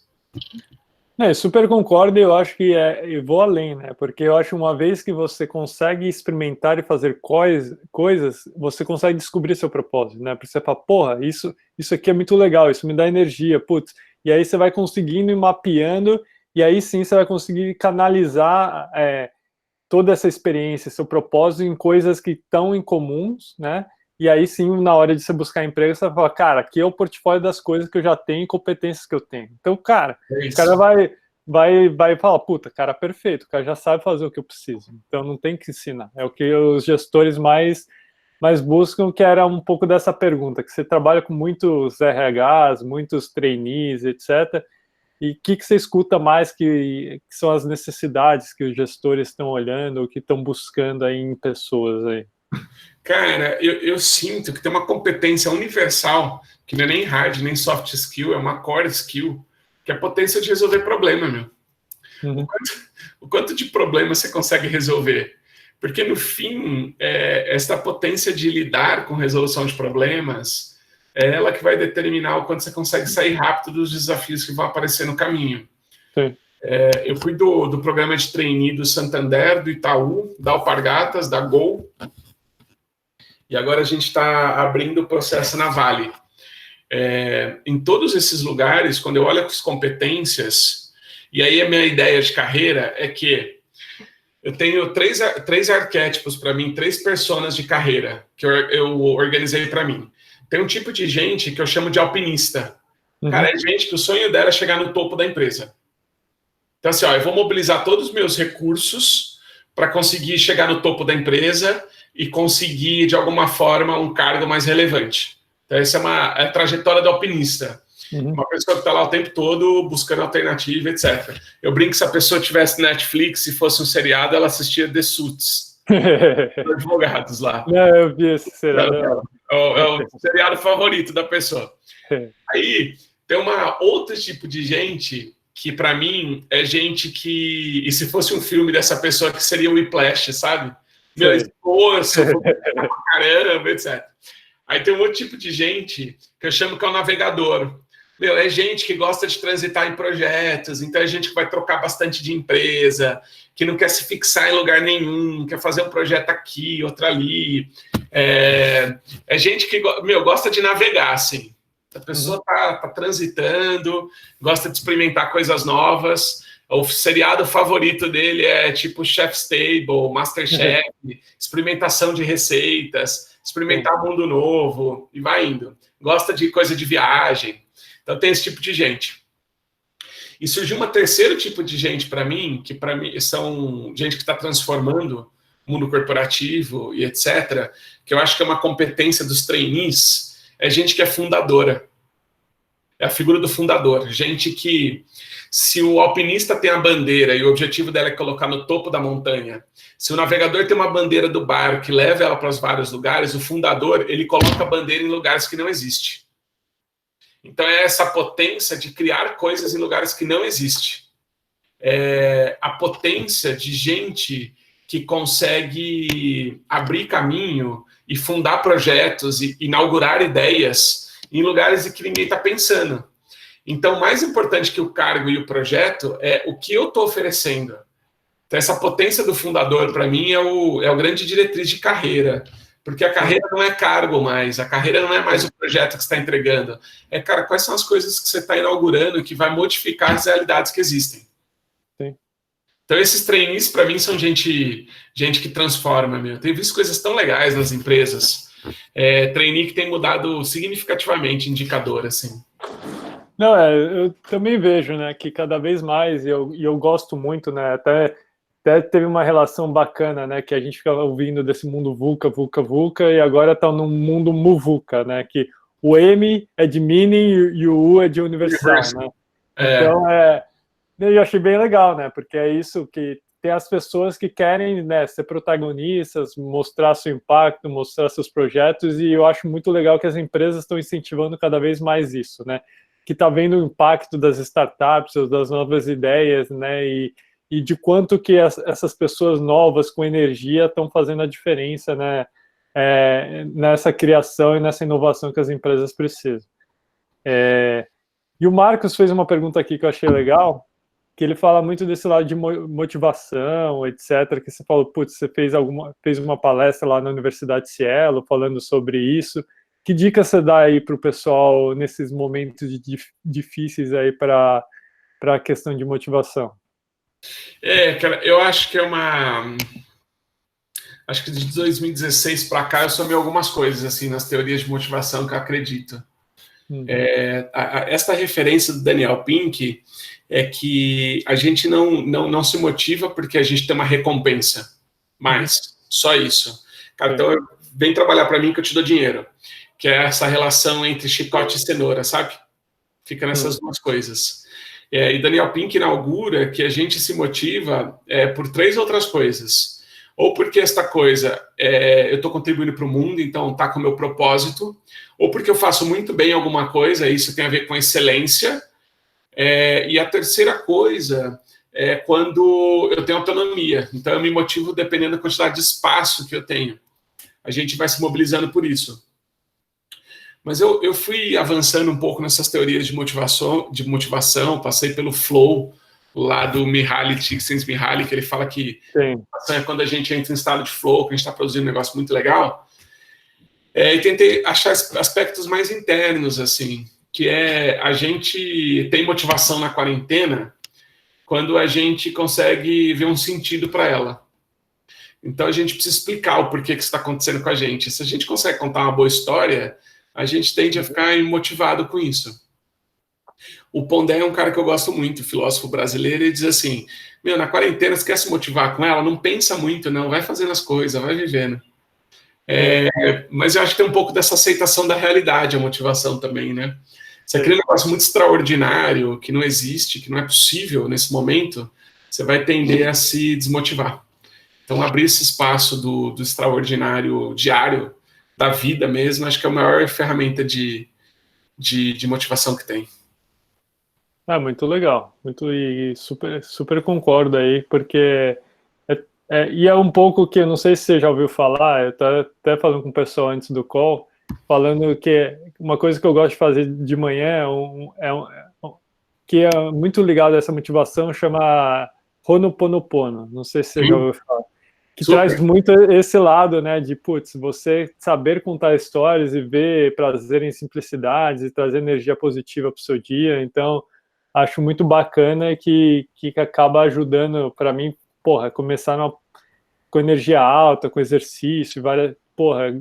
Super concordo, e eu acho que eu vou além, né? Porque eu acho que uma vez que você consegue experimentar e fazer coisas, você consegue descobrir seu propósito, né? Porque você fala, porra, isso aqui é muito legal, isso me dá energia, putz. E aí você vai conseguindo ir mapeando, e aí sim você vai conseguir canalizar toda essa experiência, seu propósito em coisas que estão em comuns, né? E aí sim, na hora de você buscar emprego, você vai falar, cara, aqui é o portfólio das coisas que eu já tenho e competências que eu tenho. Então, cara, o cara vai falar, puta, cara, perfeito, o cara já sabe fazer o que eu preciso. Então, não tem que ensinar. É o que os gestores mais buscam, que era um pouco dessa pergunta, que você trabalha com muitos RHs, muitos trainees, etc., e o que você escuta mais que são as necessidades que os gestores estão olhando ou que estão buscando aí em pessoas aí? Cara, eu sinto que tem uma competência universal, que não é nem hard, nem soft skill, é uma core skill, que é a potência de resolver problema, meu. Uhum. O quanto de problema você consegue resolver? Porque, no fim, essa potência de lidar com resolução de problemas é ela que vai determinar o quanto você consegue sair rápido dos desafios que vão aparecer no caminho. Sim. Eu fui do programa de trainee do Santander, do Itaú, da Alpargatas, da Gol, e agora a gente está abrindo o processo na Vale. Em todos esses lugares, quando eu olho as competências, e aí a minha ideia de carreira é que eu tenho três arquétipos para mim, 3 personas de carreira que eu organizei para mim. Tem um tipo de gente que eu chamo de alpinista. Uhum. Cara, é gente que o sonho dela é chegar no topo da empresa. Então, assim, eu vou mobilizar todos os meus recursos para conseguir chegar no topo da empresa e conseguir, de alguma forma, um cargo mais relevante. Então, essa é a trajetória do alpinista. Uhum. Uma pessoa que está lá o tempo todo buscando alternativa, etc. Eu brinco que se a pessoa tivesse Netflix e fosse um seriado, ela assistia The Suits. Advogados lá. Não, eu vi esse seriado. É o seriado favorito da pessoa. Aí tem outro tipo de gente que, para mim, é gente que... E se fosse um filme dessa pessoa, que seria o Whiplash, sabe? Meu esforço, caramba, etc. Aí tem um outro tipo de gente que eu chamo que é o navegador. Meu, é gente que gosta de transitar em projetos, então é gente que vai trocar bastante de empresa, que não quer se fixar em lugar nenhum, quer fazer um projeto aqui, outro ali. É gente que, gosta de navegar, assim. A pessoa tá transitando, gosta de experimentar coisas novas. O seriado favorito dele é tipo Chef's Table, Masterchef, experimentação de receitas, experimentar mundo novo, e vai indo. Gosta de coisa de viagem. Então tem esse tipo de gente. E surgiu um terceiro tipo de gente para mim, que para mim são gente que está transformando o mundo corporativo e etc., que eu acho que é uma competência dos trainees, é gente que é fundadora. É a figura do fundador. Gente que, se o alpinista tem a bandeira e o objetivo dela é colocar no topo da montanha, se o navegador tem uma bandeira do barco que leva ela para os vários lugares, o fundador, ele coloca a bandeira em lugares que não existem. Então é essa potência de criar coisas em lugares que não existem. É a potência de gente que consegue abrir caminho e fundar projetos e inaugurar ideias em lugares em que ninguém está pensando. Então, mais importante que o cargo e o projeto é o que eu estou oferecendo. Então, essa potência do fundador, para mim, é o grande diretriz de carreira. Porque a carreira não é cargo mais, a carreira não é mais o projeto que você está entregando. Cara, quais são as coisas que você está inaugurando que vai modificar as realidades que existem. Sim. Então, esses trainees, para mim, são gente que transforma, meu. Tenho visto coisas tão legais nas empresas. Trainee que tem mudado significativamente indicador, assim. Não, eu também vejo, né, que cada vez mais, e eu gosto muito, né, até teve uma relação bacana, né, que a gente ficava ouvindo desse mundo VUCA, VUCA, VUCA, e agora está no mundo MUVUCA, né, que o M é de mini e o U é de universal, né. Então, eu achei bem legal, né, porque é isso que tem as pessoas que querem, né, ser protagonistas, mostrar seu impacto, mostrar seus projetos, e eu acho muito legal que as empresas estão incentivando cada vez mais isso, né, que está vendo o impacto das startups, das novas ideias, né, e de quanto que essas pessoas novas com energia estão fazendo a diferença, né, nessa criação e nessa inovação que as empresas precisam. E o Marcos fez uma pergunta aqui que eu achei legal, que ele fala muito desse lado de motivação, etc., que você falou, putz, você fez uma palestra lá na Universidade de Cielo falando sobre isso. Que dica você dá aí para o pessoal nesses momentos difíceis aí para a questão de motivação? Cara, eu acho que acho que de 2016 para cá eu somei algumas coisas, assim, nas teorias de motivação que eu acredito. Esta referência do Daniel Pink é que a gente não se motiva porque a gente tem uma recompensa, mas só isso. Cara, então vem trabalhar para mim que eu te dou dinheiro, que é essa relação entre chicote e cenoura, sabe? Fica nessas duas coisas. E Daniel Pink inaugura que a gente se motiva por 3 outras coisas. ou porque esta coisa eu estou contribuindo para o mundo, então está com o meu propósito, ou porque eu faço muito bem alguma coisa, isso tem a ver com excelência, e a terceira coisa é quando eu tenho autonomia, então eu me motivo dependendo da quantidade de espaço que eu tenho. A gente vai se mobilizando por isso. Mas eu fui avançando um pouco nessas teorias de motivação, passei pelo flow, lá do Mihaly Csikszentmihalyi, que ele fala que é quando a gente entra em estado de flow, que a gente está produzindo um negócio muito legal, e tentei achar aspectos mais internos, assim, que a gente tem motivação na quarentena quando a gente consegue ver um sentido para ela. Então a gente precisa explicar o porquê que isso está acontecendo com a gente. Se a gente consegue contar uma boa história, a gente tende a ficar motivado com isso. O Pondé é um cara que eu gosto muito, filósofo brasileiro, e diz assim, na quarentena, você quer se motivar com ela? Não pensa muito, não, vai fazendo as coisas, vai vivendo. Mas eu acho que tem um pouco dessa aceitação da realidade, a motivação também, né? Se aquele negócio muito extraordinário, que não existe, que não é possível nesse momento, você vai tender a se desmotivar. Então, abrir esse espaço do extraordinário diário, da vida mesmo, acho que é a maior ferramenta de motivação que tem. Muito legal, e super concordo aí, porque e é um pouco que, eu não sei se você já ouviu falar, eu estava até falando com o pessoal antes do call, falando que uma coisa que eu gosto de fazer de manhã, que é muito ligado a essa motivação, chama Ho'oponopono, não sei se você já ouviu falar. Que traz muito esse lado, né, de, você saber contar histórias e ver prazer em simplicidades e trazer energia positiva para o seu dia. Então, acho muito bacana que acaba ajudando, para mim, começar com energia alta, com exercício,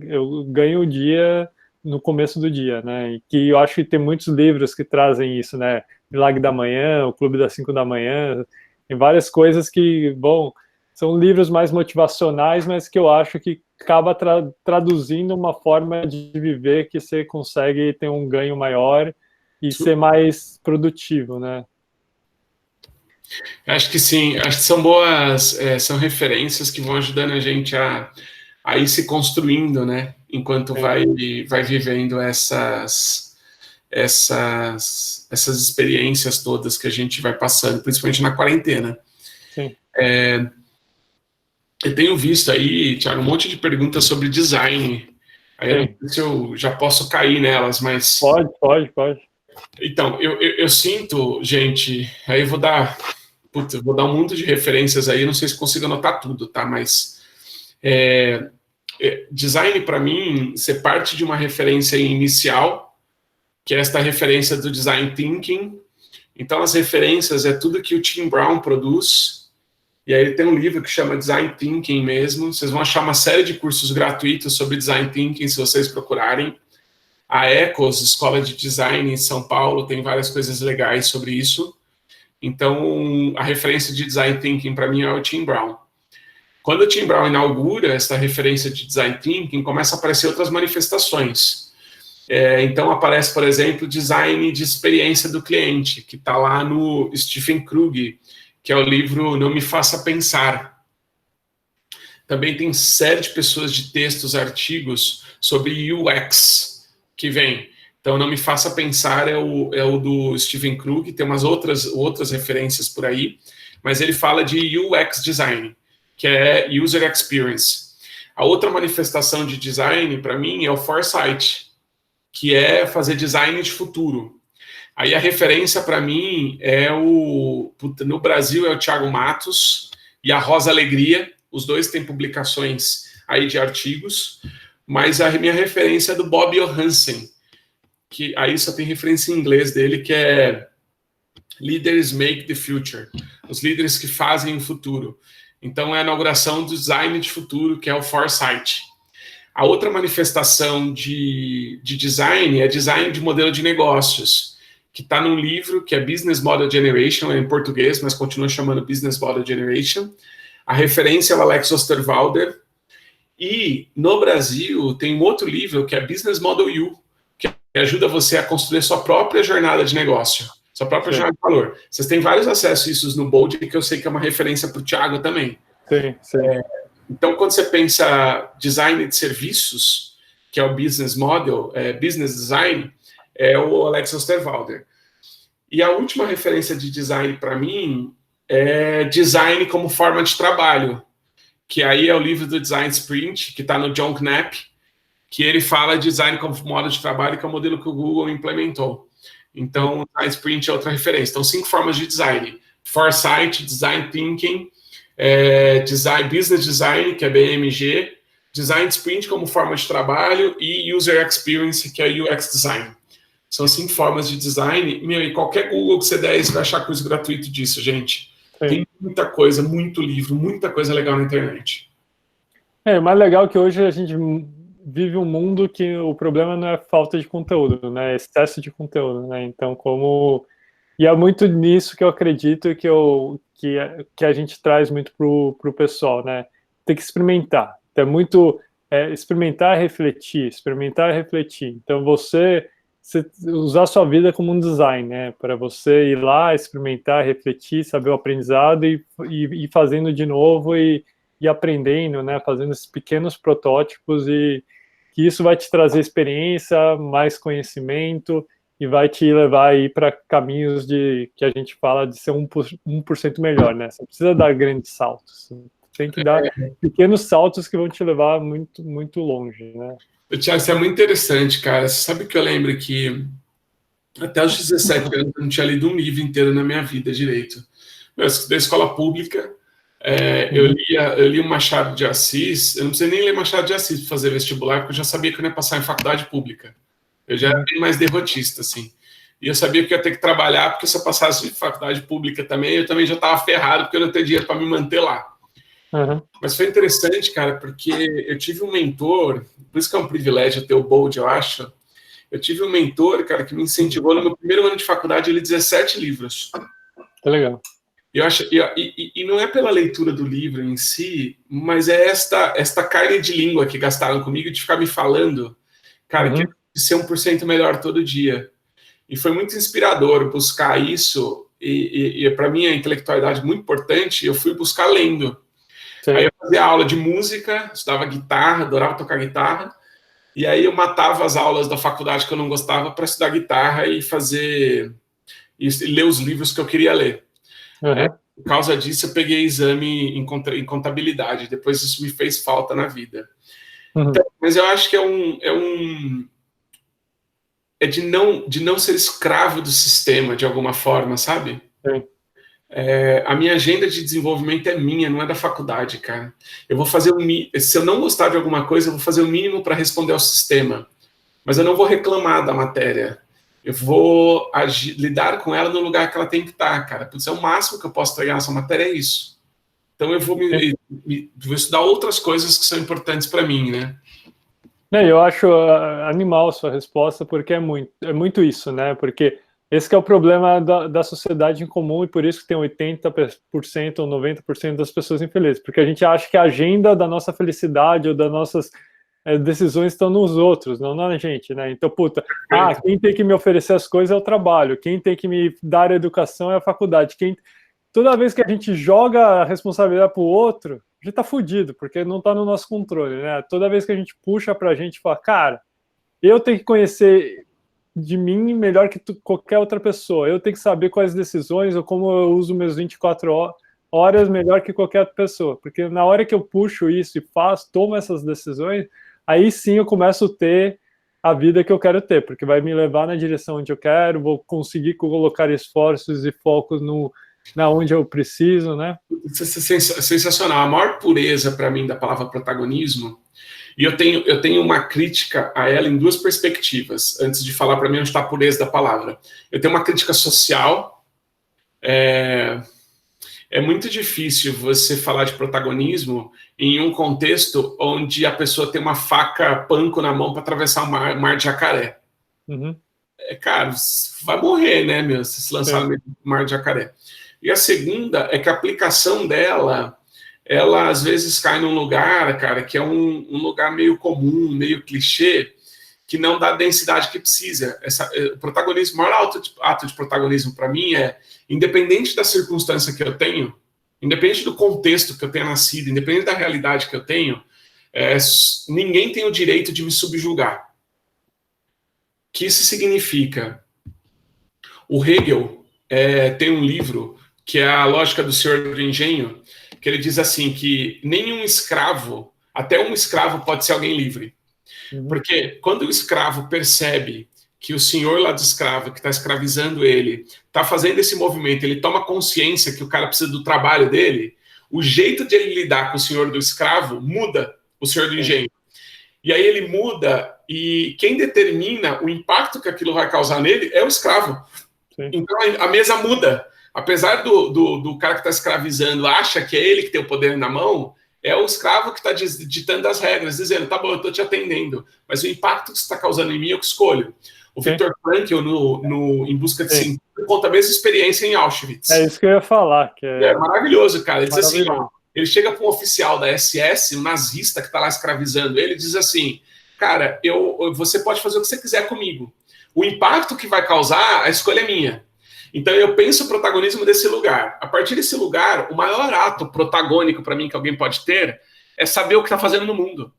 eu ganho o dia no começo do dia, né, e que eu acho que tem muitos livros que trazem isso, né, Milagre da Manhã, o Clube das 5 da manhã, tem várias coisas que, são livros mais motivacionais, mas que eu acho que acaba traduzindo uma forma de viver que você consegue ter um ganho maior e ser mais produtivo, né? Acho que sim, acho que são boas, são referências que vão ajudando a gente a ir se construindo, né? Enquanto vai vivendo essas experiências todas que a gente vai passando, principalmente na quarentena. Sim. Eu tenho visto aí, Thiago, um monte de perguntas sobre design. Aí eu não sei se eu já posso cair nelas, mas... Pode. Então, eu sinto, gente, aí eu vou dar um mundo de referências aí, não sei se consigo anotar tudo, tá? Mas design, para mim, você parte de uma referência inicial, que é esta referência do design thinking. Então, as referências é tudo que o Tim Brown produz. E aí ele tem um livro que chama Design Thinking mesmo. Vocês vão achar uma série de cursos gratuitos sobre Design Thinking, se vocês procurarem. A Ecos, Escola de Design em São Paulo, tem várias coisas legais sobre isso. Então, a referência de Design Thinking, para mim, é o Tim Brown. Quando o Tim Brown inaugura essa referência de Design Thinking, começa a aparecer outras manifestações. Então, aparece, por exemplo, Design de Experiência do Cliente, que está lá no Stephen Krug, que é o livro Não Me Faça Pensar. Também tem série de pessoas de textos, artigos sobre UX que vem. Então, Não Me Faça Pensar é o do Stephen Krug, tem umas outras referências por aí, mas ele fala de UX Design, que é User Experience. A outra manifestação de design, para mim, é o Foresight, que é fazer design de futuro. Aí a referência para mim no Brasil é o Thiago Matos e a Rosa Alegria, os dois têm publicações aí de artigos, mas a minha referência é do Bob Johansen, que aí só tem referência em inglês dele, que é Leaders Make the Future, os líderes que fazem o futuro. Então é a inauguração do design de futuro, que é o Foresight. A outra manifestação de design é design de modelo de negócios, que está num livro que é Business Model Generation, é em português, mas continua chamando Business Model Generation. A referência é o Alex Osterwalder. E no Brasil tem um outro livro que é Business Model U, que ajuda você a construir sua própria jornada de negócio, sua própria jornada de valor. Vocês têm vários acessos a isso no Bold, que eu sei que é uma referência para o Thiago também. Sim. Então, quando você pensa design de serviços, que é o business model, business design, é o Alex Osterwalder. E a última referência de design para mim é design como forma de trabalho, que aí é o livro do Design Sprint, que está no John Knapp, que ele fala de design como modo de trabalho, que é o modelo que o Google implementou. Então, o Design Sprint é outra referência. Então, 5 formas de design. Foresight, Design Thinking, design, Business Design, que é BMG, Design Sprint como forma de trabalho e User Experience, que é UX Design. São 5 formas de design. E qualquer Google que você der, você vai achar curso gratuito disso, gente. Sim. Tem muita coisa, muito livro, muita coisa legal na internet. O mais legal é que hoje a gente vive um mundo que o problema não é falta de conteúdo, né? É excesso de conteúdo, né? Então, E é muito nisso que eu acredito que a gente traz muito pro pessoal, né? Tem que experimentar. É muito experimentar e refletir, experimentar e refletir. Então, você usar a sua vida como um design, né? Para você ir lá, experimentar, refletir, saber o aprendizado e ir fazendo de novo e aprendendo, né? Fazendo esses pequenos protótipos e que isso vai te trazer experiência, mais conhecimento e vai te levar aí para caminhos que a gente fala de ser 1% melhor, né? Você não precisa dar grandes saltos. Tem que dar pequenos saltos que vão te levar muito, muito longe, né? Thiago, isso é muito interessante, cara. Você sabe que eu lembro que até os 17 anos eu não tinha lido um livro inteiro na minha vida direito. Eu estudei escola pública, eu li o Machado de Assis, eu não precisei nem ler Machado de Assis para fazer vestibular, porque eu já sabia que eu não ia passar em faculdade pública. Eu já era bem mais derrotista, assim. E eu sabia que eu ia ter que trabalhar, porque se eu passasse em faculdade pública também, eu também já estava ferrado, porque eu não tenho dinheiro para me manter lá. Uhum. Mas foi interessante, cara, porque eu tive um mentor, por isso que é um privilégio ter o Bold, eu acho. Eu tive um mentor, cara, que me incentivou no meu primeiro ano de faculdade, ele 17 livros. É legal. Eu acho, e não é pela leitura do livro em si, mas é esta carne de língua que gastaram comigo de ficar me falando, cara, que de ser 1% melhor todo dia. E foi muito inspirador buscar isso, e para mim a intelectualidade é muito importante, eu fui buscar lendo. Sim. Aí eu fazia aula de música, estudava guitarra, adorava tocar guitarra, e aí eu matava as aulas da faculdade que eu não gostava para estudar guitarra e ler os livros que eu queria ler. Por causa disso, eu peguei exame em contabilidade, depois isso me fez falta na vida. Então, mas eu acho que é de não ser escravo do sistema, de alguma forma, sabe? Sim. A minha agenda de desenvolvimento é minha, não é da faculdade, cara. Eu vou fazer se eu não gostar de alguma coisa, eu vou fazer o mínimo para responder ao sistema. Mas eu não vou reclamar da matéria. Eu vou lidar com ela no lugar que ela tem que estar, cara. Porque o máximo que eu posso entregar nessa matéria é isso. Então eu vou vou estudar outras coisas que são importantes para mim, né? Eu acho animal a sua resposta, porque é muito isso, né? Porque esse que é o problema da sociedade em comum e por isso que tem 80% ou 90% das pessoas infelizes. Porque a gente acha que a agenda da nossa felicidade ou das nossas decisões estão nos outros, não na gente, né? Então, quem tem que me oferecer as coisas é o trabalho, quem tem que me dar a educação é a faculdade. Toda vez que a gente joga a responsabilidade para o outro, a gente tá fudido, porque não tá no nosso controle, né? Toda vez que a gente puxa pra gente e fala, cara, eu tenho que conhecer de mim melhor que qualquer outra pessoa, eu tenho que saber quais decisões ou como eu uso meus 24 horas melhor que qualquer outra pessoa, porque na hora que eu puxo isso e tomo essas decisões, aí sim eu começo a ter a vida que eu quero ter, porque vai me levar na direção onde eu quero, vou conseguir colocar esforços e focos na onde eu preciso, né? Sensacional. A maior pureza para mim da palavra protagonismo, e eu tenho uma crítica a ela em duas perspectivas, antes de falar para mim onde está a pureza da palavra. Eu tenho uma crítica social. É muito difícil você falar de protagonismo em um contexto onde a pessoa tem uma faca panco na mão para atravessar o mar de Jacaré. Cara, vai morrer, né, meu, se lançar no mar de Jacaré. E a segunda é que a aplicação dela, ela às vezes cai num lugar, cara, que é um lugar meio comum, meio clichê, que não dá a densidade que precisa. O protagonismo, o maior ato de protagonismo para mim é, independente da circunstância que eu tenho, independente do contexto que eu tenha nascido, independente da realidade que eu tenho, ninguém tem o direito de me subjugar. O que isso significa? O Hegel tem um livro que é a Lógica do Senhor do Engenho, que ele diz assim, que nenhum escravo, até um escravo pode ser alguém livre. Porque quando o escravo percebe que o senhor lá do escravo, que está escravizando ele, está fazendo esse movimento, ele toma consciência que o cara precisa do trabalho dele, o jeito de ele lidar com o senhor do escravo muda, o senhor do engenho. E aí ele muda, e quem determina o impacto que aquilo vai causar nele é o escravo. Sim. Então a mesa muda. Apesar do cara que está escravizando acha que é ele que tem o poder na mão, é o escravo que está ditando as regras, dizendo, tá bom, eu estou te atendendo, mas o impacto que você está causando em mim eu que escolho. O Viktor Frankl, no Em Busca de Sentido, conta a mesma experiência em Auschwitz. É isso que eu ia falar. É maravilhoso, cara. Ele diz assim, ó, ele chega para um oficial da SS, um nazista que está lá escravizando ele, diz assim, cara, você pode fazer o que você quiser comigo. O impacto que vai causar, a escolha é minha. Então eu penso o protagonismo desse lugar. A partir desse lugar, o maior ato protagônico para mim que alguém pode ter é saber o que está fazendo no mundo.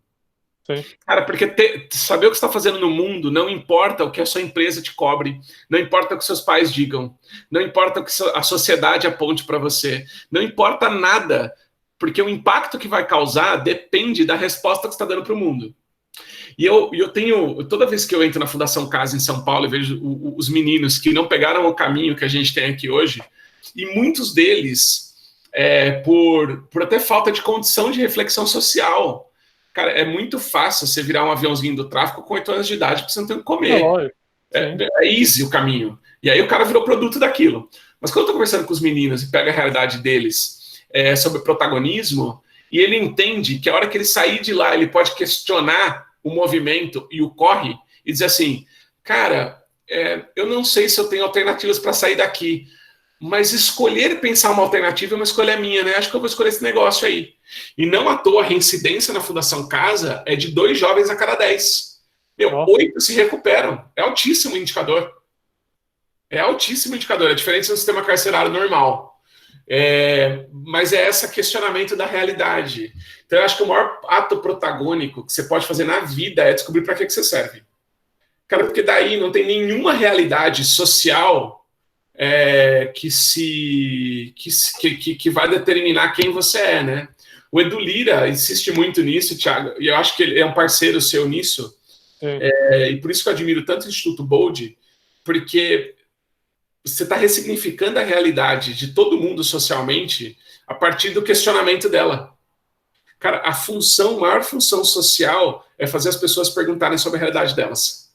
Sim. Cara, porque saber o que está fazendo no mundo não importa o que a sua empresa te cobre, não importa o que seus pais digam, não importa o que a sociedade aponte para você, não importa nada, porque o impacto que vai causar depende da resposta que você está dando para o mundo. E eu tenho, toda vez que eu entro na Fundação Casa em São Paulo, eu vejo os meninos que não pegaram o caminho que a gente tem aqui hoje, e muitos deles, por até falta de condição de reflexão social. Cara, é muito fácil você virar um aviãozinho do tráfico com 8 anos de idade, porque você não tem o que comer. É easy o caminho. E aí o cara virou produto daquilo. Mas quando eu tô conversando com os meninos e pega a realidade deles sobre protagonismo, e ele entende que a hora que ele sair de lá, ele pode questionar o movimento e o corre, e dizer assim, cara, eu não sei se eu tenho alternativas para sair daqui, mas escolher pensar uma alternativa é uma escolha minha, né? Acho que eu vou escolher esse negócio aí. E não à toa a reincidência na Fundação Casa é de 2 jovens a cada 10. 8 se recuperam. É altíssimo o indicador. É altíssimo o indicador. É diferente do sistema carcerário normal. Mas é esse questionamento da realidade. Então eu acho que o maior ato protagônico que você pode fazer na vida é descobrir para que você serve. Cara, porque daí não tem nenhuma realidade social que vai determinar quem você é, né? O Edu Lira insiste muito nisso, Thiago, e eu acho que ele é um parceiro seu nisso, e por isso que eu admiro tanto o Instituto Bold, porque você está ressignificando a realidade de todo mundo socialmente a partir do questionamento dela. Cara, a maior função social é fazer as pessoas perguntarem sobre a realidade delas.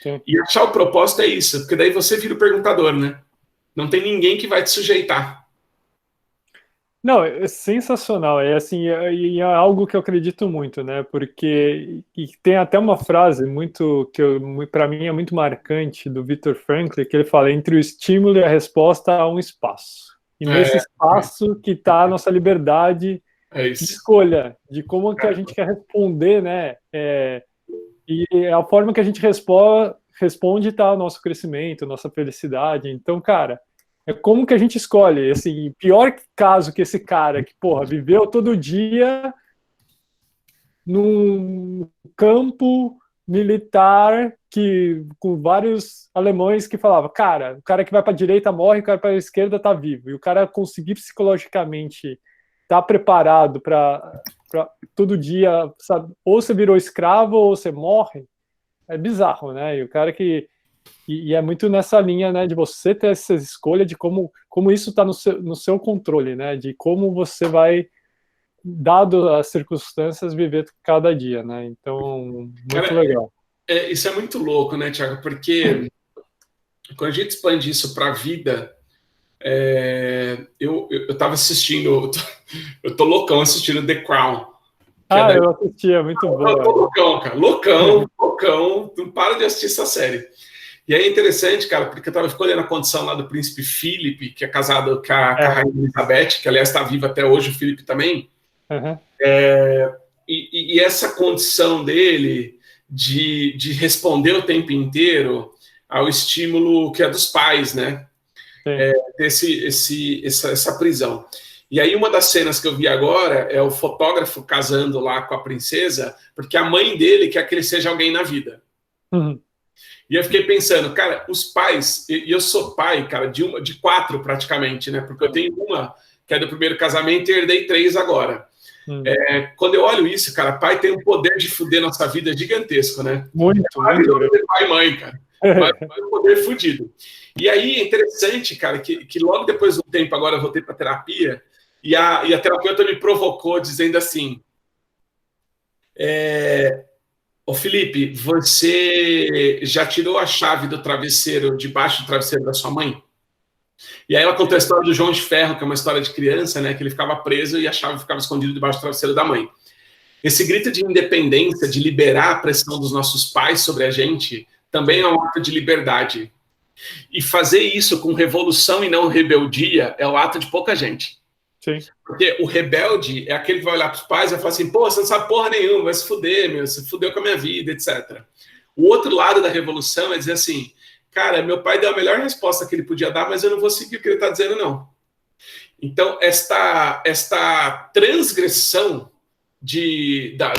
Sim. E achar o propósito é isso, porque daí você vira o perguntador, né? Não tem ninguém que vai te sujeitar. Não, é sensacional. É assim, é algo que eu acredito muito, né? Porque tem até uma frase muito que para mim é muito marcante do Viktor Frankl, que ele fala: entre o estímulo e a resposta há um espaço. E nesse espaço que está a nossa liberdade de escolha, de como que a gente quer responder, né? E a forma que a gente responde está o nosso crescimento, nossa felicidade. Então, cara, é como que a gente escolhe. Assim, pior caso que esse cara que, porra, viveu todo dia num campo militar com vários alemães que falavam, cara, o cara que vai para a direita morre, o cara para a esquerda tá vivo. E o cara conseguir psicologicamente estar preparado para todo dia, sabe, ou você virou escravo ou você morre, é bizarro, né? E o cara que... E é muito nessa linha, né, de você ter essa escolha de como isso está no seu controle, né? De como você vai, dado as circunstâncias, viver cada dia, né? Então, muito legal. Isso é muito louco, né, Thiago? Porque quando a gente expande isso para a vida... eu estava assistindo, eu tô loucão assistindo The Crown. Eu assisti, é muito bom. Eu tô loucão, cara, loucão, não para de assistir essa série. E aí é interessante, cara, porque eu estava escolhendo a condição lá do príncipe Philip, que é casado com a rainha Elizabeth, que aliás está viva até hoje, o Philip também. Uhum. E essa condição dele de responder o tempo inteiro ao estímulo que é dos pais, né? Essa prisão. E aí uma das cenas que eu vi agora é o fotógrafo casando lá com a princesa, porque a mãe dele quer que ele seja alguém na vida. Uhum. E eu fiquei pensando, cara, os pais, e eu sou pai, cara, de 4 praticamente, né? Porque eu tenho uma que é do primeiro casamento e herdei 3 agora. Quando eu olho isso, cara, pai tem um poder de fuder nossa vida gigantesco, né? Muito, muito. Pai e mãe, cara. Mas um poder fudido. E aí é interessante, cara, que logo depois do tempo, agora eu voltei para terapia, e a terapeuta me provocou dizendo assim: ô Felipe, você já tirou a chave do travesseiro debaixo do travesseiro da sua mãe? E aí ela contou a história do João de Ferro, que é uma história de criança, né? Que ele ficava preso e a chave ficava escondida debaixo do travesseiro da mãe. Esse grito de independência, de liberar a pressão dos nossos pais sobre a gente, também é um ato de liberdade. E fazer isso com revolução e não rebeldia é o ato de pouca gente. Sim. Porque o rebelde é aquele que vai olhar para os pais e vai falar assim, pô, você não sabe porra nenhuma, vai se fuder, meu, você fudeu com a minha vida, etc. O outro lado da revolução é dizer assim, cara, meu pai deu a melhor resposta que ele podia dar, mas eu não vou seguir o que ele está dizendo, não. Então, esta transgressão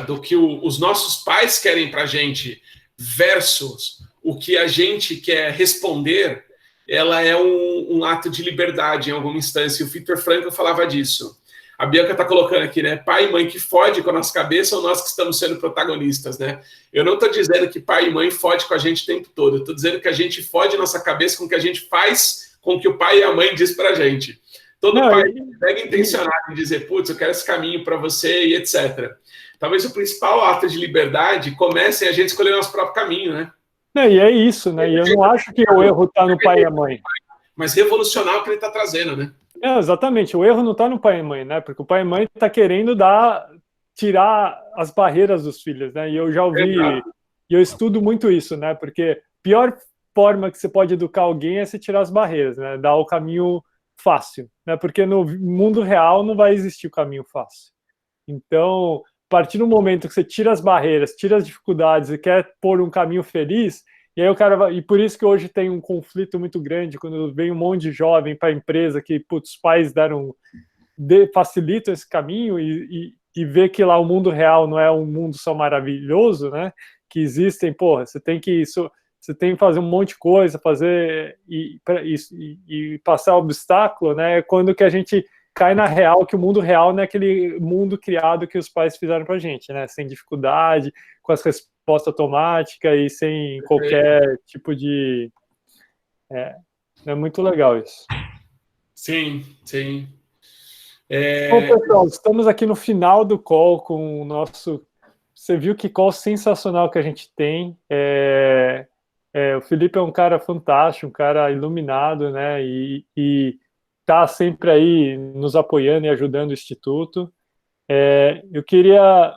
do que os nossos pais querem para a gente versus o que a gente quer responder, ela é um ato de liberdade em alguma instância. E o Viktor Frankl falava disso. A Bianca está colocando aqui, né? Pai e mãe que fode com a nossa cabeça ou nós que estamos sendo protagonistas, né? Eu não estou dizendo que pai e mãe fode com a gente o tempo todo. Eu estou dizendo que a gente fode nossa cabeça com o que a gente faz com o que o pai e a mãe diz para a gente. Todo pai pega intencionado em dizer, putz, eu quero esse caminho para você e etc. Talvez o principal ato de liberdade comece a gente escolher nosso próprio caminho, né? E é isso, né? E eu não acho que o erro está no pai e a mãe. Mas revolucionar o que ele está trazendo, né? Exatamente, o erro não está no pai e mãe, né? Porque o pai e mãe está querendo tirar as barreiras dos filhos, né? E eu já ouvi, e eu estudo muito isso, né? Porque a pior forma que você pode educar alguém é se tirar as barreiras, né? Dar o caminho fácil, né? Porque no mundo real não vai existir o caminho fácil. Então, a partir do momento que você tira as barreiras, tira as dificuldades e quer pôr um caminho feliz, e aí o cara vai, e por isso que hoje tem um conflito muito grande quando vem um monte de jovem para a empresa que putz, os pais facilitam esse caminho e vê que lá o mundo real não é um mundo só maravilhoso, né? Que existem, porra, você tem que fazer um monte de coisa, fazer e passar obstáculo, né? Quando que a gente cai na real, que o mundo real não é aquele mundo criado que os pais fizeram pra gente, né? Sem dificuldade, com as respostas automáticas e sem qualquer tipo de... É muito legal isso. Sim, sim. Bom, pessoal, estamos aqui no final do call com o nosso... Você viu que call sensacional que a gente tem. O Felipe é um cara fantástico, um cara iluminado, né? E está sempre aí nos apoiando e ajudando o Instituto. Eu queria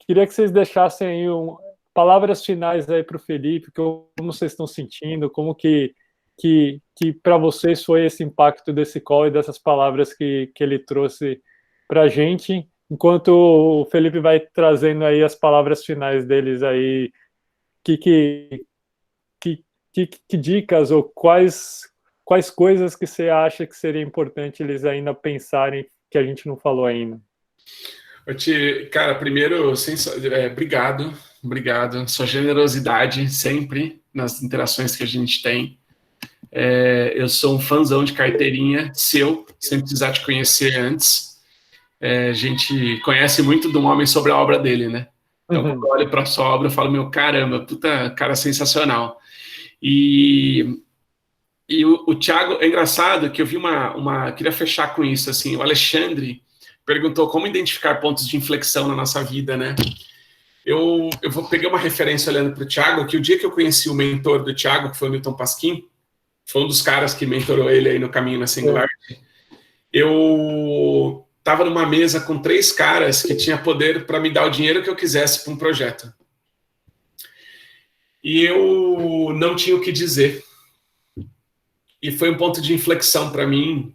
que vocês deixassem aí palavras finais aí para o Felipe, como vocês estão sentindo, como que para vocês foi esse impacto desse call e dessas palavras que ele trouxe para a gente, enquanto o Felipe vai trazendo aí as palavras finais deles aí, que dicas ou quais coisas que você acha que seria importante eles ainda pensarem que a gente não falou ainda? Cara, primeiro, obrigado. Sua generosidade sempre nas interações que a gente tem. Eu sou um fãzão de carteirinha seu, sem precisar te conhecer antes. A gente conhece muito de um homem sobre a obra dele, né? Então, quando eu olho para a sua obra, eu falo, meu caramba, puta cara sensacional. E o Thiago, é engraçado que eu vi queria fechar com isso, assim, o Alexandre perguntou como identificar pontos de inflexão na nossa vida, né? Eu vou pegar uma referência olhando para o Thiago, que o dia que eu conheci o mentor do Thiago, que foi o Milton Pasquim, foi um dos caras que mentorou ele aí no caminho na Singularity, eu estava numa mesa com 3 caras que tinha poder para me dar o dinheiro que eu quisesse para um projeto. E eu não tinha o que dizer. E foi um ponto de inflexão para mim.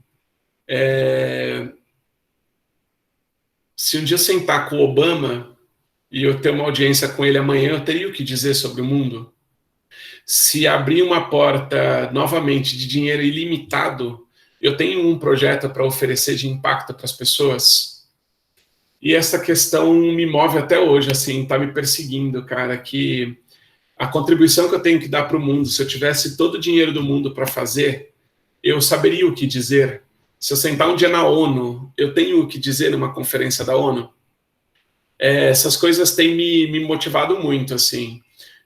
Se um dia eu sentar com o Obama e eu ter uma audiência com ele amanhã, eu teria o que dizer sobre o mundo. Se abrir uma porta novamente de dinheiro ilimitado eu tenho um projeto para oferecer de impacto para as pessoas, e essa questão me move até hoje, assim, tá me perseguindo, cara, que a contribuição que eu tenho que dar para o mundo, se eu tivesse todo o dinheiro do mundo para fazer, eu saberia o que dizer. Se eu sentar um dia na ONU, eu tenho o que dizer numa conferência da ONU? Essas coisas têm me motivado muito, assim.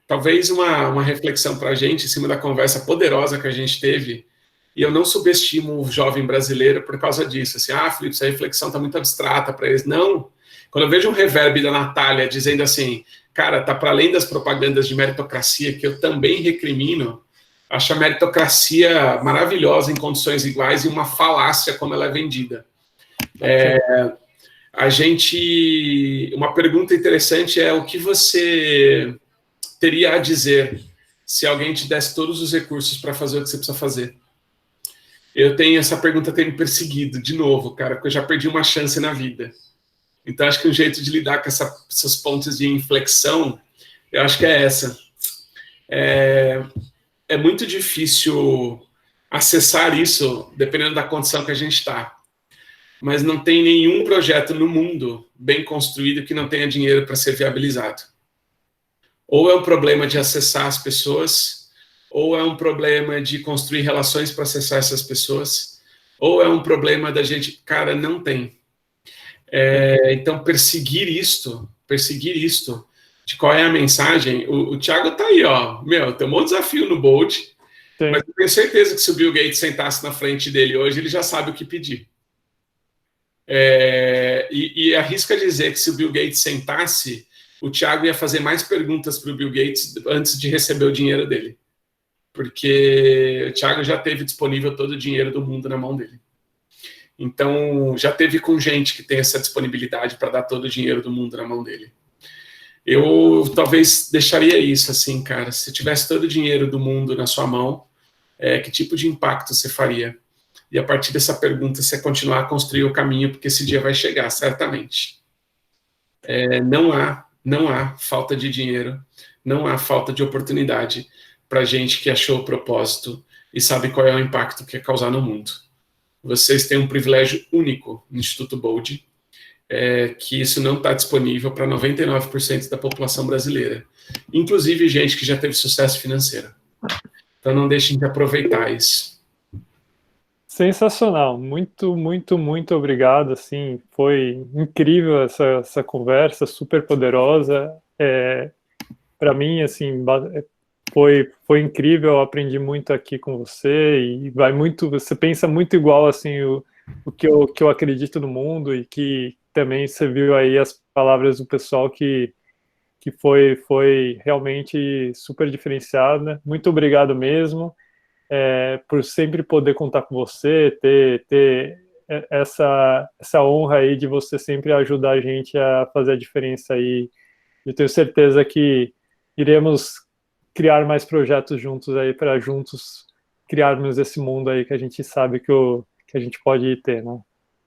Talvez uma reflexão para a gente, em cima da conversa poderosa que a gente teve, e eu não subestimo o jovem brasileiro por causa disso. Assim, Felipe, essa reflexão está muito abstrata para eles. Não. Quando eu vejo um reverb da Natália dizendo assim, cara, tá para além das propagandas de meritocracia, que eu também recrimino, acho a meritocracia maravilhosa em condições iguais e uma falácia como ela é vendida. Uma pergunta interessante é o que você teria a dizer se alguém te desse todos os recursos para fazer o que você precisa fazer? Eu tenho essa pergunta tem me perseguido de novo, cara, porque eu já perdi uma chance na vida. Então, acho que um jeito de lidar com essas pontes de inflexão, eu acho que é essa. É muito difícil acessar isso, dependendo da condição que a gente está. Mas não tem nenhum projeto no mundo bem construído que não tenha dinheiro para ser viabilizado. Ou é um problema de acessar as pessoas, ou é um problema de construir relações para acessar essas pessoas, ou é um problema da gente... Cara, não tem. Então, perseguir isto, de qual é a mensagem, o Thiago tá aí, ó, tem um monte de desafio no Bold, mas eu tenho certeza que se o Bill Gates sentasse na frente dele hoje, ele já sabe o que pedir. E arrisca dizer que se o Bill Gates sentasse, o Thiago ia fazer mais perguntas para o Bill Gates antes de receber o dinheiro dele. Porque o Thiago já teve disponível todo o dinheiro do mundo na mão dele. Então, já teve com gente que tem essa disponibilidade para dar todo o dinheiro do mundo na mão dele. Eu talvez deixaria isso assim, cara. Se tivesse todo o dinheiro do mundo na sua mão, que tipo de impacto você faria? E a partir dessa pergunta, você continuar a construir o caminho, porque esse dia vai chegar, certamente. Não há falta de dinheiro, não há falta de oportunidade para gente que achou o propósito e sabe qual é o impacto que quer causar no mundo. Vocês têm um privilégio único no Instituto Bold, que isso não está disponível para 99% da população brasileira, inclusive gente que já teve sucesso financeiro. Então não deixem de aproveitar isso. Sensacional, muito, muito, muito obrigado, assim, foi incrível essa conversa, super poderosa, para mim, assim, foi incrível, eu aprendi muito aqui com você, e você pensa muito igual, assim, o que eu acredito no mundo, e que também você viu aí as palavras do pessoal que foi realmente super diferenciado, né? Muito obrigado mesmo. Por sempre poder contar com você, ter essa honra aí de você sempre ajudar a gente a fazer a diferença aí. Eu tenho certeza que iremos criar mais projetos juntos aí, para juntos criarmos esse mundo aí que a gente sabe que a gente pode ter, né?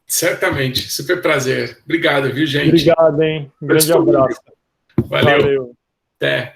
Certamente, super prazer. Obrigado, viu, gente? Obrigado, hein? Um grande abraço. Valeu. Até.